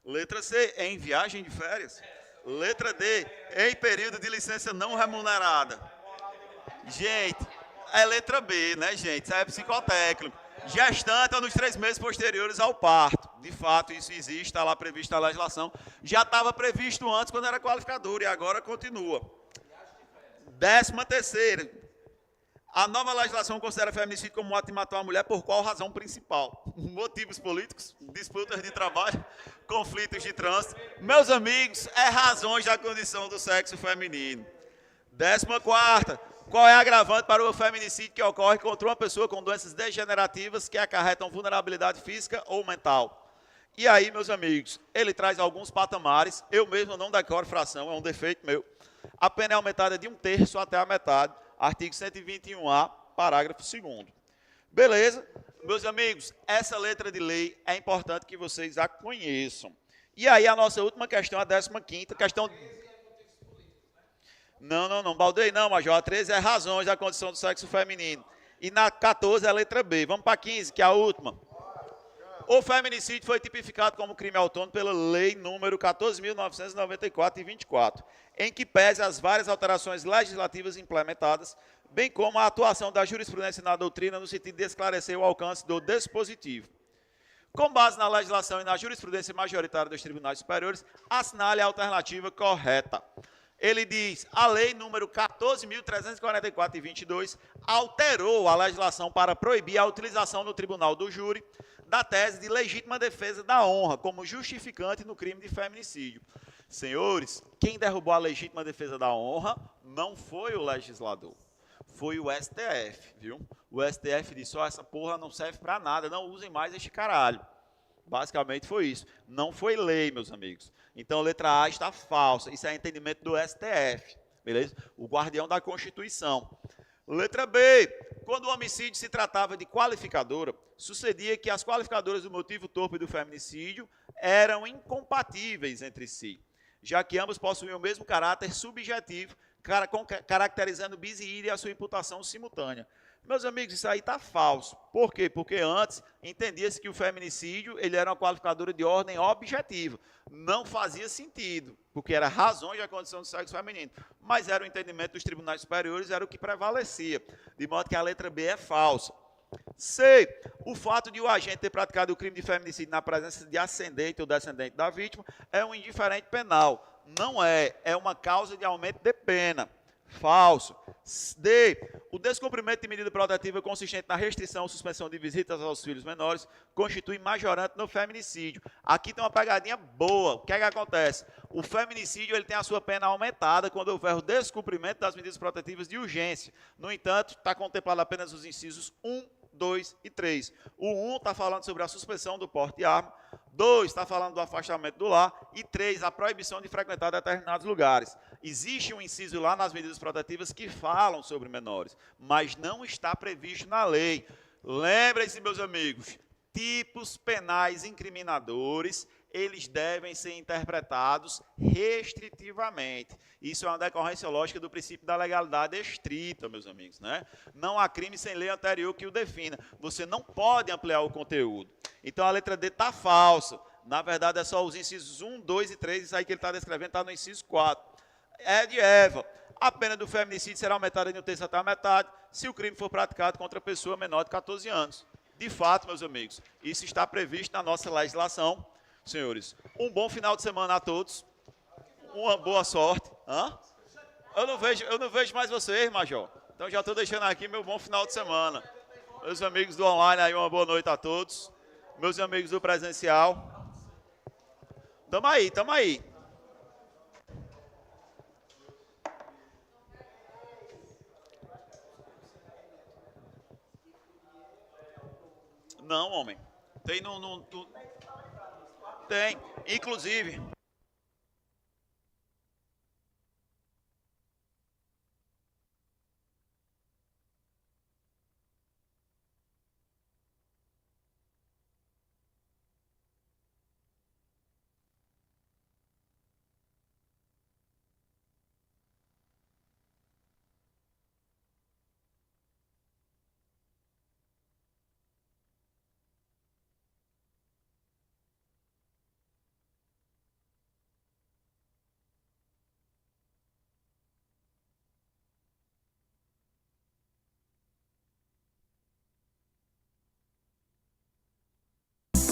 Letra C, em viagem de férias. Letra D, em período de licença não remunerada. Gente, é letra B, né, gente? Isso é psicotécnico. Gestante ou nos 3 meses posteriores ao parto. De fato, isso existe, está lá previsto na legislação. Já estava previsto antes, quando era qualificador, e agora continua. 13ª. A nova legislação considera feminicídio como um ato de matar uma mulher por qual razão principal? Motivos políticos, disputas de trabalho, conflitos de trânsito. Meus amigos, é razões da condição do sexo feminino. 14ª. Qual é a agravante para o feminicídio que ocorre contra uma pessoa com doenças degenerativas que acarretam vulnerabilidade física ou mental? E aí, meus amigos, ele traz alguns patamares, eu mesmo não decoro fração, é um defeito meu. A pena é aumentada de 1/3 até a metade, artigo 121A, parágrafo 2º. Beleza? Meus amigos, essa letra de lei é importante que vocês a conheçam. E aí, a nossa última questão, a 15ª, questão... Não, Baldei não, Major. A 13 é razões da condição do sexo feminino. E na 14 é a letra B. Vamos para a 15, que é a última. O feminicídio foi tipificado como crime autônomo pela lei número 14.994 de 24, em que pese as várias alterações legislativas implementadas, bem como a atuação da jurisprudência na doutrina no sentido de esclarecer o alcance do dispositivo. Com base na legislação e na jurisprudência majoritária dos tribunais superiores, assinale a alternativa correta. Ele diz, a lei número 14.344 de 22 alterou a legislação para proibir a utilização no tribunal do júri da tese de legítima defesa da honra como justificante no crime de feminicídio. Senhores, quem derrubou a legítima defesa da honra não foi o legislador, foi o STF, viu? O STF disse, ó, essa porra não serve para nada, não usem mais este caralho. Basicamente foi isso. Não foi lei, meus amigos. Então, a letra A está falsa. Isso é entendimento do STF, beleza? O guardião da Constituição. Letra B. Quando o homicídio se tratava de qualificadora, sucedia que as qualificadoras do motivo torpe do feminicídio eram incompatíveis entre si, já que ambos possuíam o mesmo caráter subjetivo, caracterizando bis in idem a sua imputação simultânea. Meus amigos, isso aí está falso. Por quê? Porque antes entendia-se que o feminicídio ele era uma qualificadora de ordem objetiva. Não fazia sentido, porque era razões da condição do sexo feminino. Mas era o entendimento dos tribunais superiores, era o que prevalecia. De modo que a letra B é falsa. C. O fato de o agente ter praticado o crime de feminicídio na presença de ascendente ou descendente da vítima é um indiferente penal. Não é. É uma causa de aumento de pena. Falso. D. O descumprimento de medida protetiva consistente na restrição ou suspensão de visitas aos filhos menores constitui majorante no feminicídio. Aqui tem uma pegadinha boa. O que é que acontece? O feminicídio ele tem a sua pena aumentada quando houver o descumprimento das medidas protetivas de urgência. No entanto, está contemplado apenas os incisos 1, 2 e 3. O 1 está falando sobre a suspensão do porte de arma, 2 está falando do afastamento do lar e 3, a proibição de frequentar determinados lugares. Existe um inciso lá nas medidas protetivas que falam sobre menores, mas não está previsto na lei. Lembrem-se, meus amigos, tipos penais incriminadores, eles devem ser interpretados restritivamente. Isso é uma decorrência lógica do princípio da legalidade estrita, meus amigos, né? Não há crime sem lei anterior que o defina. Você não pode ampliar o conteúdo. Então a letra D está falsa. Na verdade, é só os incisos 1, 2 e 3, isso aí que ele está descrevendo está no inciso 4. É de Eva. A pena do feminicídio será aumentada em um terço até a metade se o crime for praticado contra pessoa menor de 14 anos. De fato, meus amigos, isso está previsto na nossa legislação. Senhores, um bom final de semana a todos. Uma boa sorte. Hã? Eu não vejo mais vocês, Major. Então já estou deixando aqui meu bom final de semana. Meus amigos do online, aí uma boa noite a todos. Meus amigos do presencial. Tamo aí, tamo aí. Não, homem. Tem no tem. Inclusive,